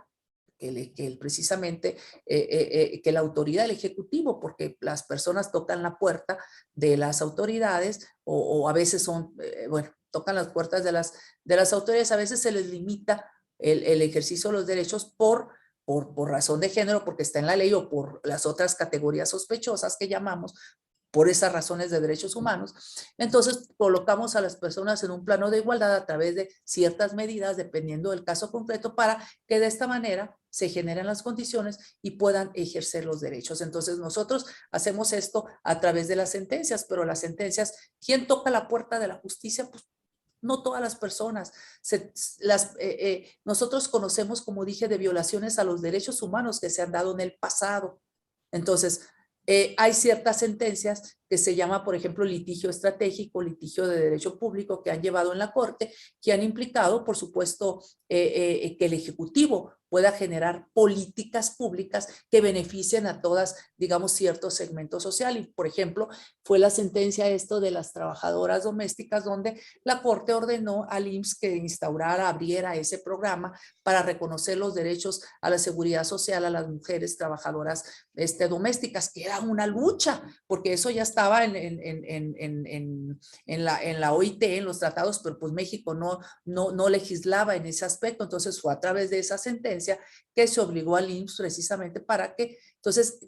precisamente que la autoridad, el ejecutivo, porque las personas tocan la puerta de las autoridades o a veces son, bueno, tocan las puertas de las autoridades, a veces se les limita el ejercicio de los derechos por razón de género, porque está en la ley o por las otras categorías sospechosas que llamamos, por esas razones de derechos humanos. Entonces colocamos a las personas en un plano de igualdad a través de ciertas medidas dependiendo del caso concreto para que de esta manera se generen las condiciones y puedan ejercer los derechos. Entonces nosotros hacemos esto a través de las sentencias, pero las sentencias, ¿quién toca la puerta de la justicia? Pues no todas las personas. Nosotros conocemos, como dije, de violaciones a los derechos humanos que se han dado en el pasado. Entonces, hay ciertas sentencias que se llama, por ejemplo, litigio estratégico, litigio de derecho público que han llevado en la Corte, que han implicado, por supuesto, que el Ejecutivo pueda generar políticas públicas que beneficien a todas, digamos, ciertos segmentos sociales. Y, por ejemplo, fue la sentencia esto de las trabajadoras domésticas, donde la Corte ordenó al IMSS que instaurara, abriera ese programa para reconocer los derechos a la seguridad social a las mujeres trabajadoras domésticas, que era una lucha, porque eso ya estaba en la OIT, en los tratados, pero pues México no legislaba en ese aspecto. Entonces fue a través de esa sentencia que se obligó al IMSS precisamente para que, entonces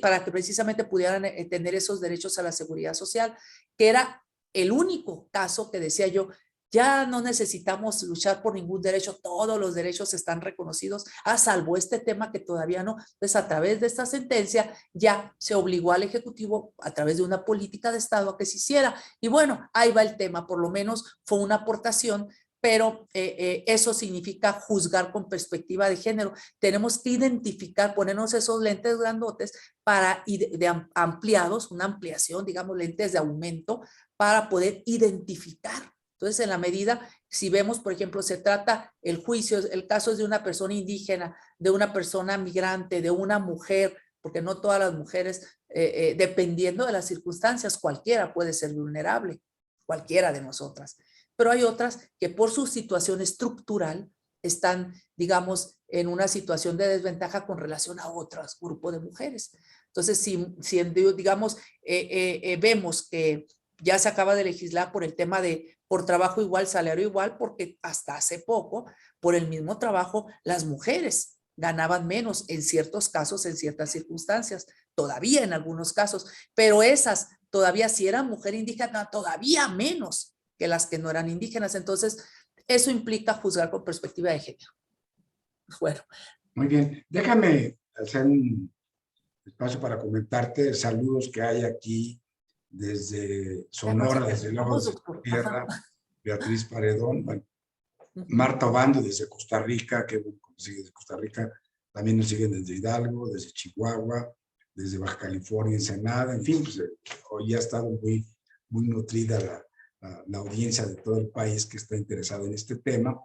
para que precisamente pudieran tener esos derechos a la seguridad social, que era el único caso que decía yo, ya no necesitamos luchar por ningún derecho, todos los derechos están reconocidos, salvo este tema que todavía no. Entonces, a través de esta sentencia ya se obligó al Ejecutivo, a través de una política de Estado, a que se hiciera. Y bueno, ahí va el tema, por lo menos fue una aportación, pero eso significa juzgar con perspectiva de género. Tenemos que identificar, ponernos esos lentes grandotes para ampliados, una ampliación, digamos, lentes de aumento, para poder identificar. Entonces, en la medida, si vemos, por ejemplo, se trata el juicio, el caso es de una persona indígena, de una persona migrante, de una mujer, porque no todas las mujeres, dependiendo de las circunstancias, cualquiera puede ser vulnerable, cualquiera de nosotras. Pero hay otras que por su situación estructural están, digamos, en una situación de desventaja con relación a otros grupos de mujeres. Entonces, si digamos, vemos que ya se acaba de legislar por el tema de por trabajo igual, salario igual, porque hasta hace poco, por el mismo trabajo, las mujeres ganaban menos en ciertos casos, en ciertas circunstancias, todavía en algunos casos, pero esas todavía si eran mujer indígena, todavía menos que las que no eran indígenas. Entonces, eso implica juzgar con perspectiva de género. Bueno. Muy bien, déjame hacer un espacio para comentarte saludos que hay aquí desde Sonora, desde luego desde tierra, Beatriz Paredón, bueno, Marta Obando desde Costa Rica, que sigue desde Costa Rica, también nos siguen desde Hidalgo, desde Chihuahua, desde Baja California, Ensenada, en fin, pues hoy ha estado muy nutrida la audiencia de todo el país que está interesada en este tema.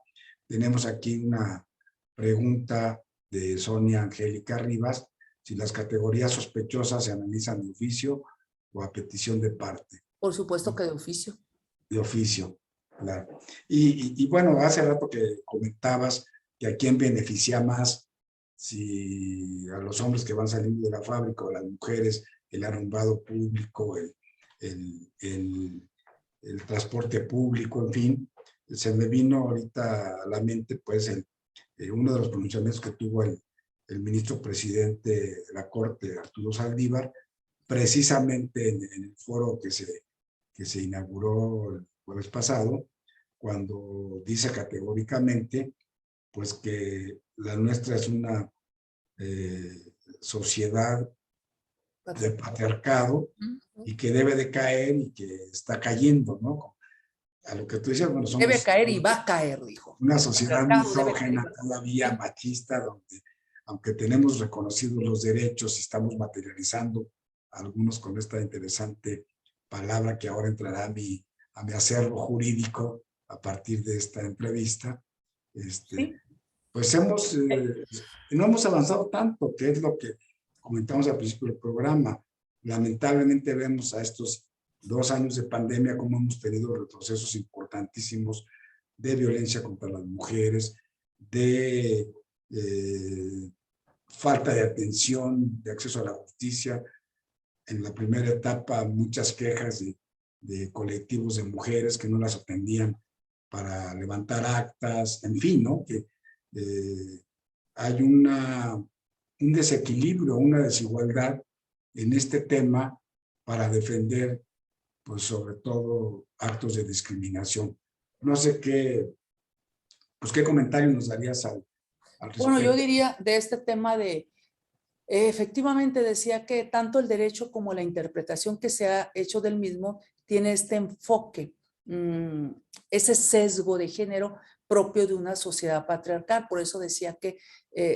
Tenemos aquí una pregunta de Sonia Angélica Rivas, si las categorías sospechosas se analizan de oficio o a petición de parte. Por supuesto que de oficio. De oficio, claro. Y bueno, hace rato que comentabas que a quién beneficia más si a los hombres que van saliendo de la fábrica o a las mujeres, el alumbrado público, el transporte público, en fin. Se me vino ahorita a la mente pues uno de los pronunciamientos que tuvo el ministro presidente de la Corte, Arturo Saldívar, precisamente en el foro que se inauguró el jueves pasado, cuando dice categóricamente pues que la nuestra es una sociedad de patriarcado y que debe de caer y que está cayendo, ¿no? A lo que tú dices, bueno, somos... Debe caer y va a caer, dijo. Una sociedad misógena, todavía machista, donde aunque tenemos reconocidos los derechos y estamos materializando algunos con esta interesante palabra que ahora entrará a mi acervo jurídico a partir de esta entrevista, ¿Sí? pues no hemos avanzado tanto, que es lo que comentamos al principio del programa. Lamentablemente vemos a estos 2 años de pandemia como hemos tenido retrocesos importantísimos de violencia contra las mujeres, de falta de atención, de acceso a la justicia. En la primera etapa, muchas quejas de colectivos de mujeres que no las atendían para levantar actas, en fin, ¿no? Que hay un desequilibrio, una desigualdad en este tema para defender, pues sobre todo, actos de discriminación. No sé qué comentario nos darías al respecto. Bueno, yo diría de este tema efectivamente decía que tanto el derecho como la interpretación que se ha hecho del mismo tiene este enfoque, ese sesgo de género propio de una sociedad patriarcal. Por eso decía que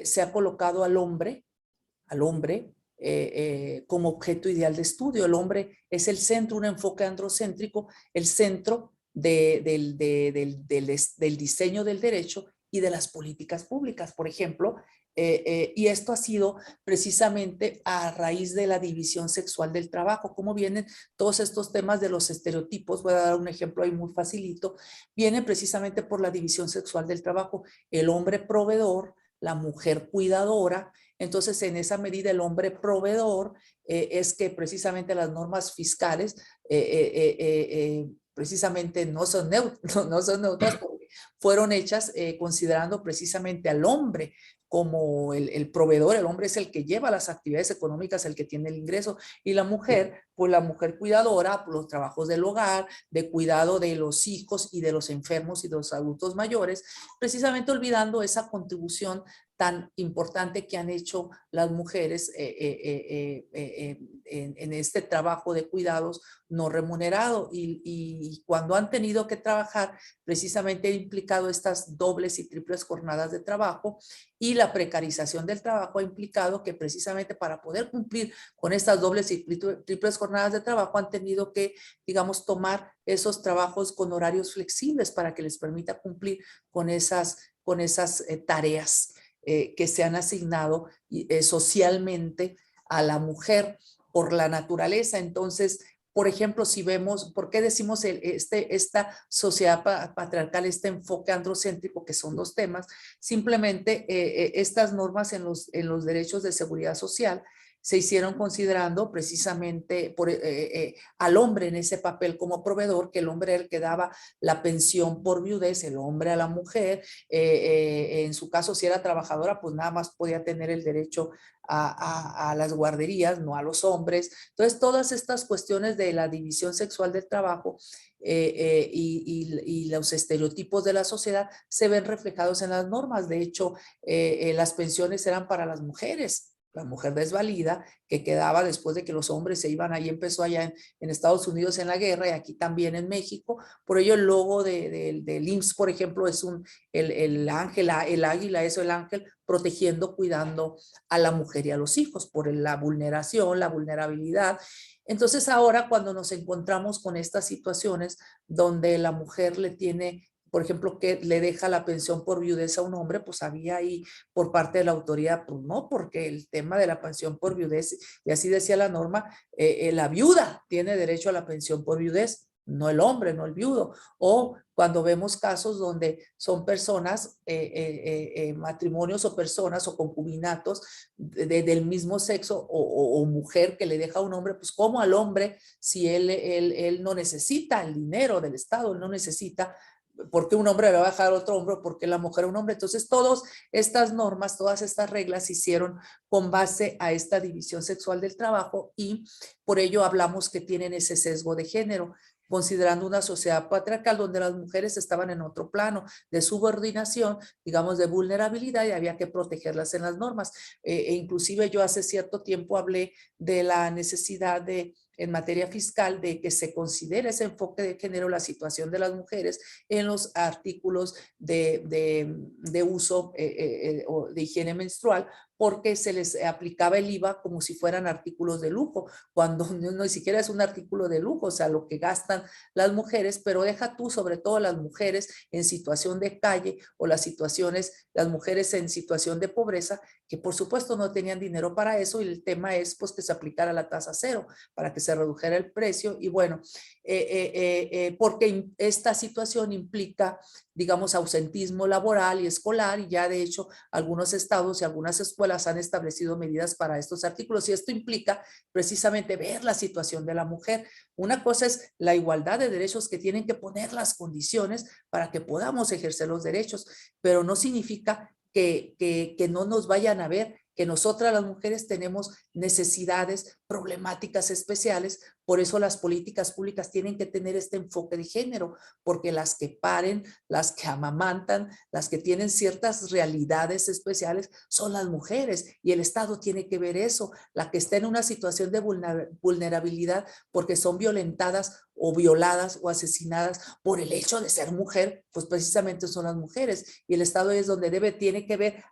se ha colocado al hombre como objeto ideal de estudio. El hombre es el centro, un enfoque androcéntrico, el centro del diseño del derecho y de las políticas públicas, por ejemplo, y esto ha sido precisamente a raíz de la división sexual del trabajo. ¿Cómo vienen todos estos temas de los estereotipos? Voy a dar un ejemplo ahí muy facilito. Vienen precisamente por la división sexual del trabajo. El hombre proveedor, la mujer cuidadora. Entonces, en esa medida, el hombre proveedor es que precisamente las normas fiscales precisamente no son neutras porque fueron hechas considerando precisamente al hombre como el proveedor. El hombre es el que lleva las actividades económicas, el que tiene el ingreso, y la mujer, pues la mujer cuidadora, pues los trabajos del hogar, de cuidado de los hijos y de los enfermos y de los adultos mayores, precisamente olvidando esa contribución tan importante que han hecho las mujeres en este trabajo de cuidados no remunerado, y cuando han tenido que trabajar, precisamente ha implicado estas dobles y triples jornadas de trabajo, y la precarización del trabajo ha implicado que precisamente para poder cumplir con estas dobles y triples jornadas de trabajo han tenido que, digamos, tomar esos trabajos con horarios flexibles para que les permita cumplir con esas tareas que se han asignado socialmente a la mujer por la naturaleza. Entonces, por ejemplo, si vemos, ¿por qué decimos esta sociedad patriarcal, este enfoque androcéntrico, que son 2 temas? Simplemente estas normas en los derechos de seguridad social se hicieron considerando precisamente al hombre en ese papel como proveedor, que el hombre era el que daba la pensión por viudez, el hombre a la mujer, en su caso si era trabajadora, pues nada más podía tener el derecho a las guarderías, no a los hombres. Entonces, todas estas cuestiones de la división sexual del trabajo y los estereotipos de la sociedad se ven reflejados en las normas. De hecho, las pensiones eran para las mujeres. La mujer desvalida, que quedaba después de que los hombres se iban, ahí empezó allá en Estados Unidos en la guerra y aquí también en México. Por ello el logo del IMSS, por ejemplo, es el ángel, el águila, eso, el ángel protegiendo, cuidando a la mujer y a los hijos por la vulneración, la vulnerabilidad. Entonces ahora cuando nos encontramos con estas situaciones donde la mujer le tiene, por ejemplo, que le deja la pensión por viudez a un hombre, pues había ahí por parte de la autoridad, pues no, porque el tema de la pensión por viudez, y así decía la norma, la viuda tiene derecho a la pensión por viudez, no el hombre, no el viudo. O cuando vemos casos donde son personas, matrimonios o personas o concubinatos del mismo sexo o mujer que le deja a un hombre, pues como al hombre, si él no necesita el dinero del Estado, él no necesita, ¿por qué un hombre le va a dejar a otro hombre? ¿Por qué la mujer a un hombre? Entonces, todas estas normas, todas estas reglas se hicieron con base a esta división sexual del trabajo y por ello hablamos que tienen ese sesgo de género, considerando una sociedad patriarcal donde las mujeres estaban en otro plano de subordinación, digamos de vulnerabilidad y había que protegerlas en las normas. Inclusive yo hace cierto tiempo hablé de la necesidad de en materia fiscal de que se considere ese enfoque de género, la situación de las mujeres en los artículos de uso o de higiene menstrual, porque se les aplicaba el IVA como si fueran artículos de lujo, cuando no ni siquiera es un artículo de lujo, o sea, lo que gastan las mujeres, pero deja tú sobre todo las mujeres en situación de calle o las mujeres en situación de pobreza, que por supuesto no tenían dinero para eso y el tema es pues que se aplicara la tasa cero para que se redujera el precio y bueno, porque esta situación implica, digamos, ausentismo laboral y escolar y ya de hecho algunos estados y algunas escuelas han establecido medidas para estos artículos y esto implica precisamente ver la situación de la mujer. Una cosa es la igualdad de derechos que tienen que poner las condiciones para que podamos ejercer los derechos, pero no significa que no nos vayan a ver que nosotras las mujeres tenemos necesidades, problemáticas especiales, por eso las políticas públicas tienen que tener este enfoque de género, porque las que paren, las que amamantan, las que tienen ciertas realidades especiales son las mujeres y el Estado tiene que ver eso, la que está en una situación de vulnerabilidad porque son violentadas o violadas o asesinadas por el hecho de ser mujer, pues precisamente son las mujeres y el Estado es donde tiene que ver,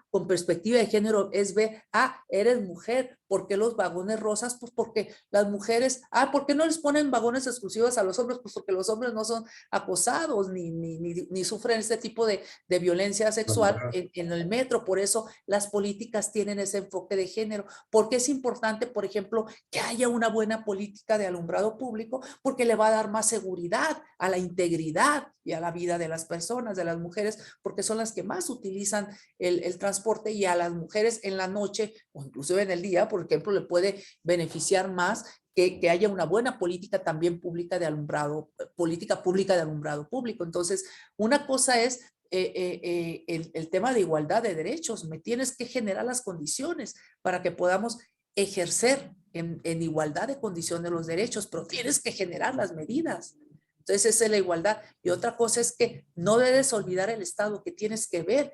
con perspectiva de género es ver, eres mujer, ¿por qué los vagones rosas? Pues porque las mujeres, ¿por qué no les ponen vagones exclusivos a los hombres? Pues porque los hombres no son acosados ni sufren este tipo de violencia sexual en el metro, por eso las políticas tienen ese enfoque de género, porque es importante, por ejemplo, que haya una buena política de alumbrado público, porque le va a dar más seguridad a la integridad y a la vida de las personas, de las mujeres, porque son las que más utilizan el transporte y a las mujeres en la noche o inclusive en el día, por ejemplo, le puede beneficiar más que haya una buena política también pública de alumbrado, política pública de alumbrado público. Entonces, una cosa es el tema de igualdad de derechos, me tienes que generar las condiciones para que podamos ejercer en igualdad de condición de los derechos, pero tienes que generar las medidas. Entonces, esa es la igualdad. Y otra cosa es que no debes olvidar el Estado, que tienes que ver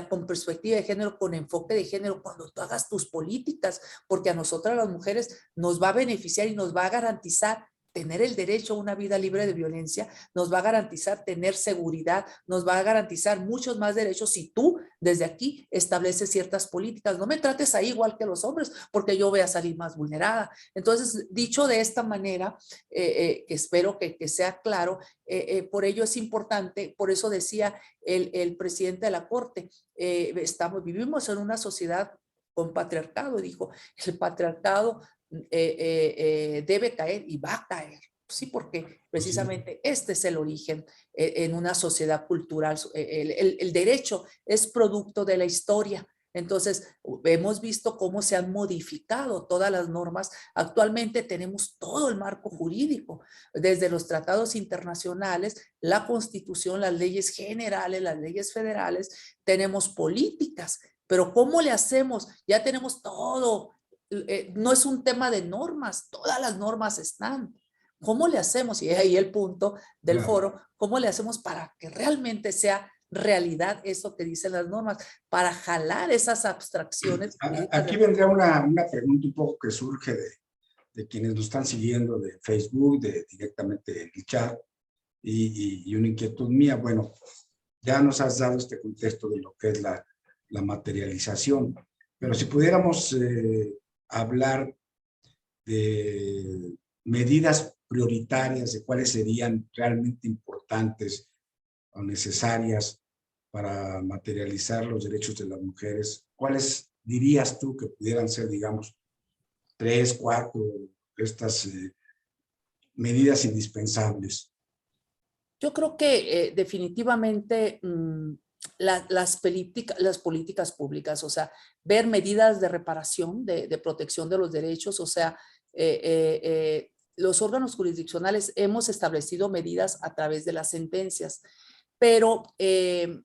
con perspectiva de género, con enfoque de género, cuando tú hagas tus políticas, porque a nosotras las mujeres nos va a beneficiar y nos va a garantizar tener el derecho a una vida libre de violencia, nos va a garantizar tener seguridad, nos va a garantizar muchos más derechos si tú desde aquí estableces ciertas políticas. No me trates ahí igual que los hombres, porque yo voy a salir más vulnerada. Entonces, dicho de esta manera, que espero que sea claro, por ello es importante, por eso decía el presidente de la Corte, vivimos en una sociedad con patriarcado, dijo, el patriarcado debe caer y va a caer. Sí, porque precisamente este es el origen en una sociedad cultural. El derecho es producto de la historia. Entonces, hemos visto cómo se han modificado todas las normas. Actualmente tenemos todo el marco jurídico, desde los tratados internacionales, la Constitución, las leyes generales, las leyes federales, tenemos políticas, pero ¿cómo le hacemos? Ya tenemos todo. No es un tema de normas, todas las normas están. ¿Cómo le hacemos? Y ahí el punto del foro, ¿cómo le hacemos para que realmente sea realidad eso que dicen las normas? Para jalar esas abstracciones. Aquí vendría una pregunta un poco que surge de quienes nos están siguiendo de Facebook, directamente del chat, y una inquietud mía. Bueno, ya nos has dado este contexto de lo que es la materialización, pero si pudiéramos hablar de medidas prioritarias, de cuáles serían realmente importantes o necesarias para materializar los derechos de las mujeres, ¿cuáles dirías tú que pudieran ser, digamos, 3, 4 estas medidas indispensables? Yo creo que definitivamente las políticas públicas, o sea, ver medidas de reparación, de protección de los derechos, o sea, los órganos jurisdiccionales hemos establecido medidas a través de las sentencias, pero es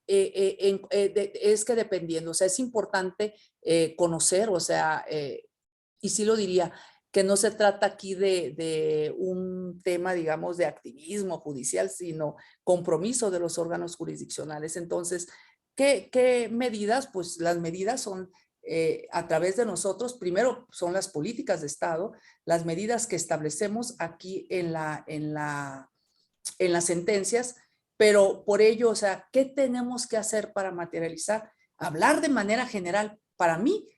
que dependiendo, o sea, es importante conocer, o sea, y sí lo diría, que no se trata aquí de un tema, digamos, de activismo judicial, sino compromiso de los órganos jurisdiccionales. Entonces, ¿qué medidas? Pues las medidas son a través de nosotros, primero son las políticas de Estado, las medidas que establecemos aquí en las sentencias, pero por ello, o sea, ¿qué tenemos que hacer para materializar? Hablar de manera general, para mí,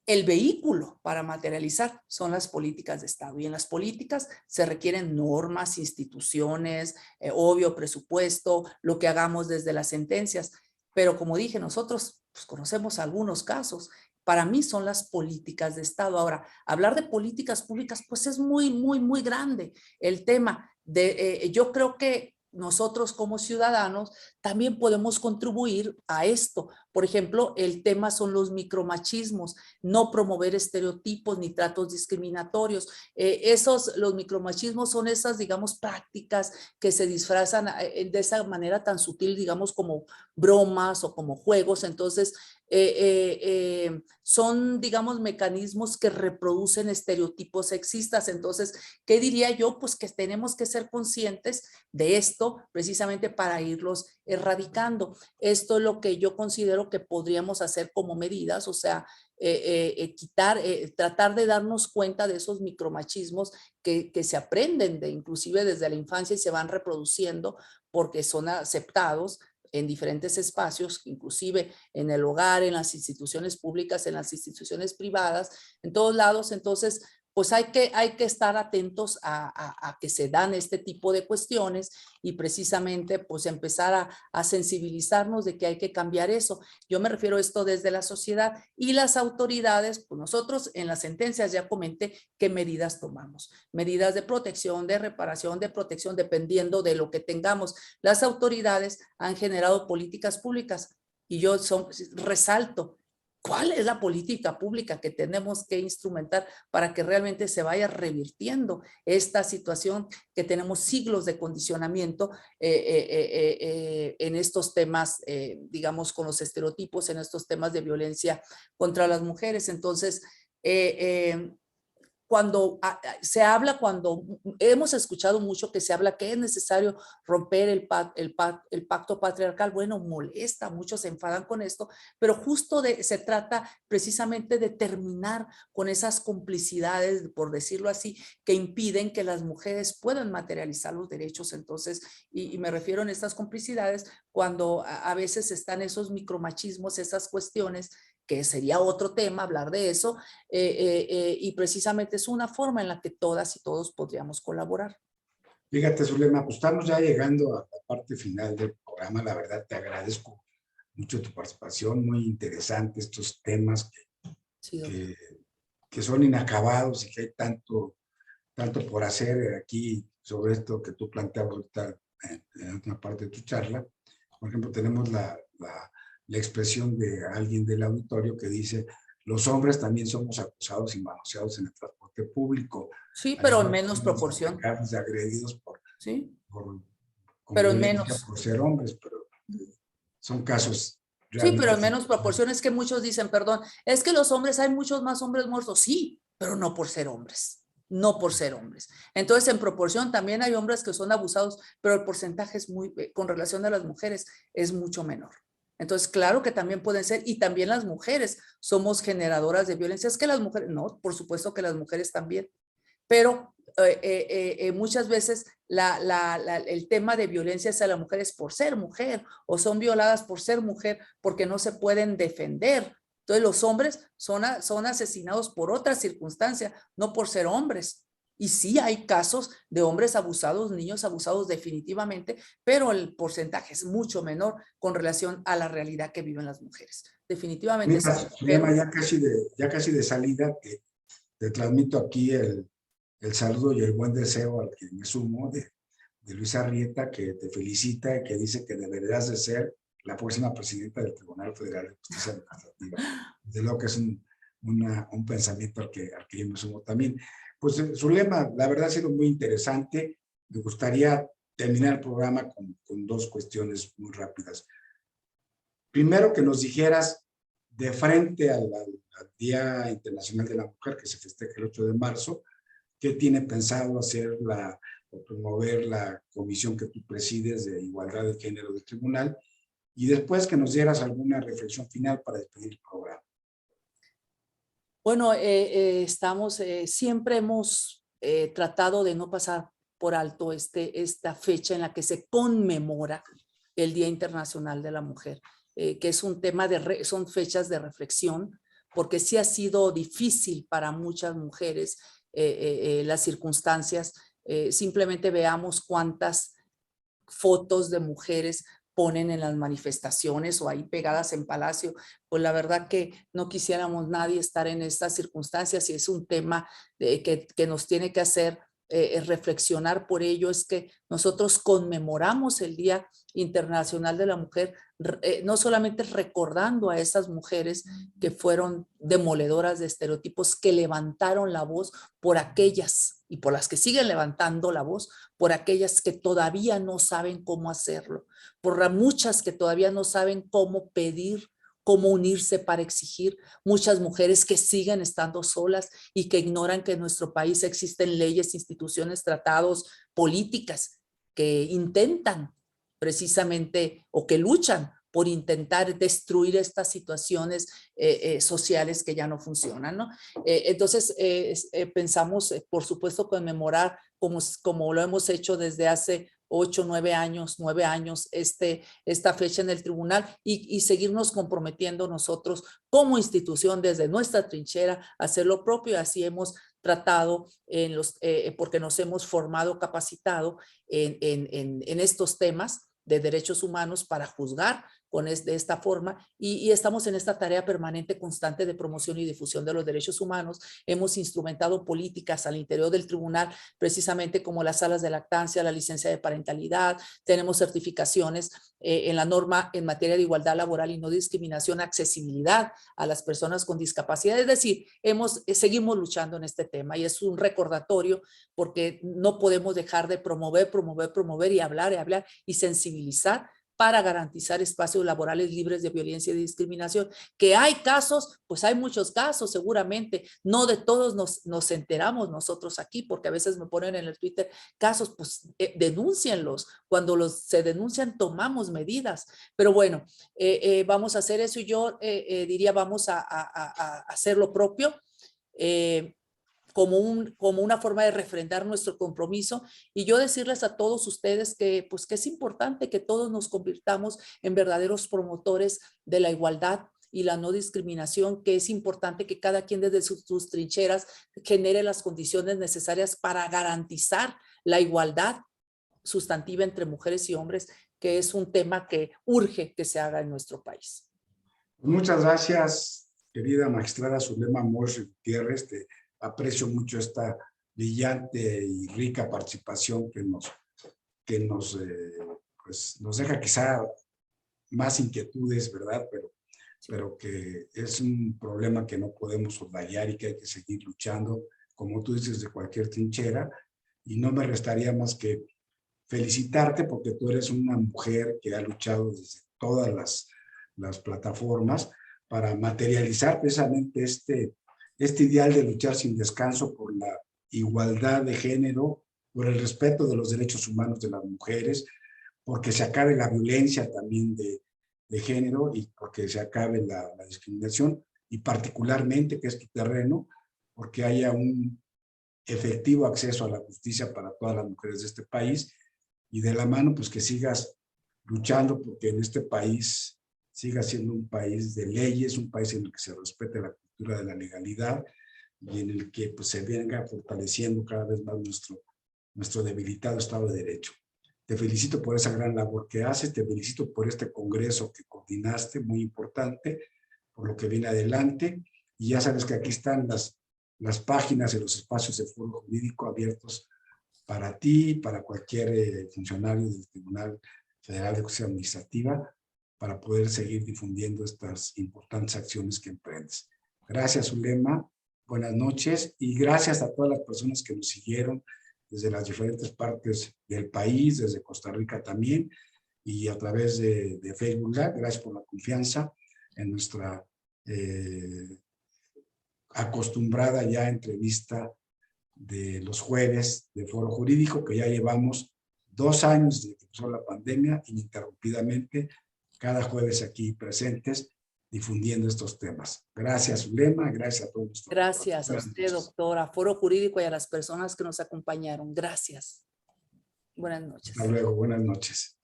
el vehículo para materializar son las políticas de Estado, y en las políticas se requieren normas, instituciones, obvio presupuesto, lo que hagamos desde las sentencias, pero como dije, nosotros pues, conocemos algunos casos. Para mí son las políticas de Estado. Ahora, hablar de políticas públicas pues es muy grande el tema. Yo creo que nosotros como ciudadanos también podemos contribuir a esto. Por ejemplo, el tema son los micromachismos, no promover estereotipos ni tratos discriminatorios. Los micromachismos son esas, digamos, prácticas que se disfrazan de esa manera tan sutil, digamos, como bromas o como juegos. Entonces, son, digamos, mecanismos que reproducen estereotipos sexistas. Entonces, ¿qué diría yo? Pues que tenemos que ser conscientes de esto precisamente para irlos erradicando. Esto es lo que yo considero que podríamos hacer como medidas, o sea, tratar de darnos cuenta de esos micromachismos que se aprenden inclusive desde la infancia y se van reproduciendo porque son aceptados en diferentes espacios, inclusive en el hogar, en las instituciones públicas, en las instituciones privadas, en todos lados. Entonces, pues hay que estar atentos a que se dan este tipo de cuestiones y precisamente pues empezar a sensibilizarnos de que hay que cambiar eso. Yo me refiero a esto desde la sociedad y las autoridades, pues nosotros en las sentencias ya comenté qué medidas tomamos. Medidas de protección, de reparación, de protección, dependiendo de lo que tengamos. Las autoridades han generado políticas públicas y yo resalto. ¿Cuál es la política pública que tenemos que instrumentar para que realmente se vaya revirtiendo esta situación que tenemos siglos de condicionamiento en estos temas, digamos, con los estereotipos, en estos temas de violencia contra las mujeres? Entonces, cuando hemos escuchado mucho que se habla que es necesario romper el pacto patriarcal, bueno, molesta, muchos se enfadan con esto, pero justo se trata precisamente de terminar con esas complicidades, por decirlo así, que impiden que las mujeres puedan materializar los derechos. Entonces, y me refiero a estas complicidades cuando a veces están esos micromachismos, esas cuestiones que sería otro tema, hablar de eso, y precisamente es una forma en la que todas y todos podríamos colaborar. Fíjate, Zulema, pues estamos ya llegando a la parte final del programa. La verdad, te agradezco mucho tu participación, muy interesante estos temas que son inacabados y que hay tanto por hacer aquí sobre esto que tú planteabas ahorita en una parte de tu charla. Por ejemplo, tenemos la expresión de alguien del auditorio que dice: los hombres también somos acosados y manoseados en el transporte público. Sí, pero en menos proporción. Agredidos Sí, con pero en violencia menos. por ser hombres, pero son casos Sí, pero en realmente... menos proporción. Es que muchos dicen, perdón, es que los hombres, hay muchos más hombres muertos. Sí, pero no por ser hombres. No por ser hombres. Entonces, en proporción también hay hombres que son abusados, pero el porcentaje es con relación a las mujeres, es mucho menor. Entonces, claro que también pueden ser, y también las mujeres somos generadoras de violencia. Es que las mujeres, no, por supuesto que las mujeres también, pero muchas veces el tema de violencia hacia la mujer es por ser mujer, o son violadas por ser mujer porque no se pueden defender. Entonces los hombres son asesinados por otra circunstancia, no por ser hombres. Y sí hay casos de hombres abusados, niños abusados definitivamente, pero el porcentaje es mucho menor con relación a la realidad que viven las mujeres. Definitivamente. Mira, Zulema, ya casi de salida, te transmito aquí el saludo y el buen deseo al que me sumo de Luisa Arrieta, que te felicita y que dice que deberías de ser la próxima presidenta del Tribunal Federal de Justicia Administrativa. De lo que es un pensamiento al que yo me sumo también. Pues su lema, la verdad, ha sido muy interesante. Me gustaría terminar el programa con dos cuestiones muy rápidas. Primero, que nos dijeras, de frente al Día Internacional de la Mujer, que se festeja el 8 de marzo, ¿qué tiene pensado hacer o promover la comisión que tú presides de igualdad de género del tribunal? Y después que nos dieras alguna reflexión final para despedir el programa. Bueno, siempre hemos tratado de no pasar por alto esta fecha en la que se conmemora el Día Internacional de la Mujer, que es un tema son fechas de reflexión, porque sí ha sido difícil para muchas mujeres las circunstancias. Simplemente veamos cuántas fotos de mujeres ponen en las manifestaciones o ahí pegadas en Palacio. Pues la verdad que no quisiéramos nadie estar en estas circunstancias, y es un tema que nos tiene que hacer reflexionar. Por ello es que nosotros conmemoramos el Día Internacional de la Mujer, no solamente recordando a esas mujeres que fueron demoledoras de estereotipos, que levantaron la voz por aquellas y por las que siguen levantando la voz, por aquellas que todavía no saben cómo hacerlo, por muchas que todavía no saben cómo pedir, cómo unirse para exigir, muchas mujeres que siguen estando solas y que ignoran que en nuestro país existen leyes, instituciones, tratados, políticas que intentan precisamente o que luchan por intentar destruir estas situaciones sociales que ya no funcionan, ¿no? Entonces, pensamos, por supuesto, conmemorar como lo hemos hecho desde hace 8, 9 años, esta fecha en el tribunal, y seguirnos comprometiendo nosotros como institución desde nuestra trinchera a hacer lo propio. Así hemos tratado porque nos hemos formado, capacitado en estos temas de derechos humanos para juzgar de esta forma, y estamos en esta tarea permanente, constante de promoción y difusión de los derechos humanos. Hemos instrumentado políticas al interior del tribunal, precisamente como las salas de lactancia, la licencia de parentalidad. Tenemos certificaciones en la norma en materia de igualdad laboral y no discriminación, accesibilidad a las personas con discapacidad. Es decir, seguimos luchando en este tema, y es un recordatorio, porque no podemos dejar de promover y hablar y sensibilizar para garantizar espacios laborales libres de violencia y discriminación. Que hay casos, pues hay muchos casos, seguramente, no de todos nos enteramos nosotros aquí, porque a veces me ponen en el Twitter casos, pues denúncienlos. Cuando se denuncian, tomamos medidas. Pero bueno, vamos a hacer eso, y yo diría, vamos a hacer lo propio, como una forma de refrendar nuestro compromiso, y yo decirles a todos ustedes que es importante que todos nos convirtamos en verdaderos promotores de la igualdad y la no discriminación, que es importante que cada quien desde sus trincheras genere las condiciones necesarias para garantizar la igualdad sustantiva entre mujeres y hombres, que es un tema que urge que se haga en nuestro país. Muchas gracias, querida magistrada Zulema Morse Gutiérrez. Aprecio mucho esta brillante y rica participación que nos deja quizá más inquietudes, ¿verdad? Pero que es un problema que no podemos soslayar y que hay que seguir luchando, como tú dices, de cualquier trinchera. Y no me restaría más que felicitarte, porque tú eres una mujer que ha luchado desde todas las plataformas para materializar precisamente este ideal de luchar sin descanso por la igualdad de género, por el respeto de los derechos humanos de las mujeres, porque se acabe la violencia también de género, y porque se acabe la discriminación, y particularmente, que es tu terreno, porque haya un efectivo acceso a la justicia para todas las mujeres de este país, y de la mano, pues que sigas luchando porque en este país siga siendo un país de leyes, un país en el que se respete la cultura de la legalidad, y en el que pues, se venga fortaleciendo cada vez más nuestro debilitado Estado de Derecho. Te felicito por esa gran labor que haces, te felicito por este congreso que coordinaste, muy importante, por lo que viene adelante, y ya sabes que aquí están las las páginas y los espacios de Foro Jurídico abiertos para ti, para cualquier funcionario del Tribunal Federal de Justicia Administrativa, para poder seguir difundiendo estas importantes acciones que emprendes. Gracias, Zulema. Buenas noches y gracias a todas las personas que nos siguieron desde las diferentes partes del país, desde Costa Rica también, y a través de Facebook Live. Gracias por la confianza en nuestra acostumbrada ya entrevista de los jueves de Foro Jurídico, que ya llevamos 2 años desde que empezó la pandemia, ininterrumpidamente, cada jueves aquí presentes, difundiendo estos temas. Gracias, Zulema, gracias a todos. Gracias a usted, doctor, a Foro Jurídico y a las personas que nos acompañaron. Gracias. Buenas noches. Hasta luego, buenas noches.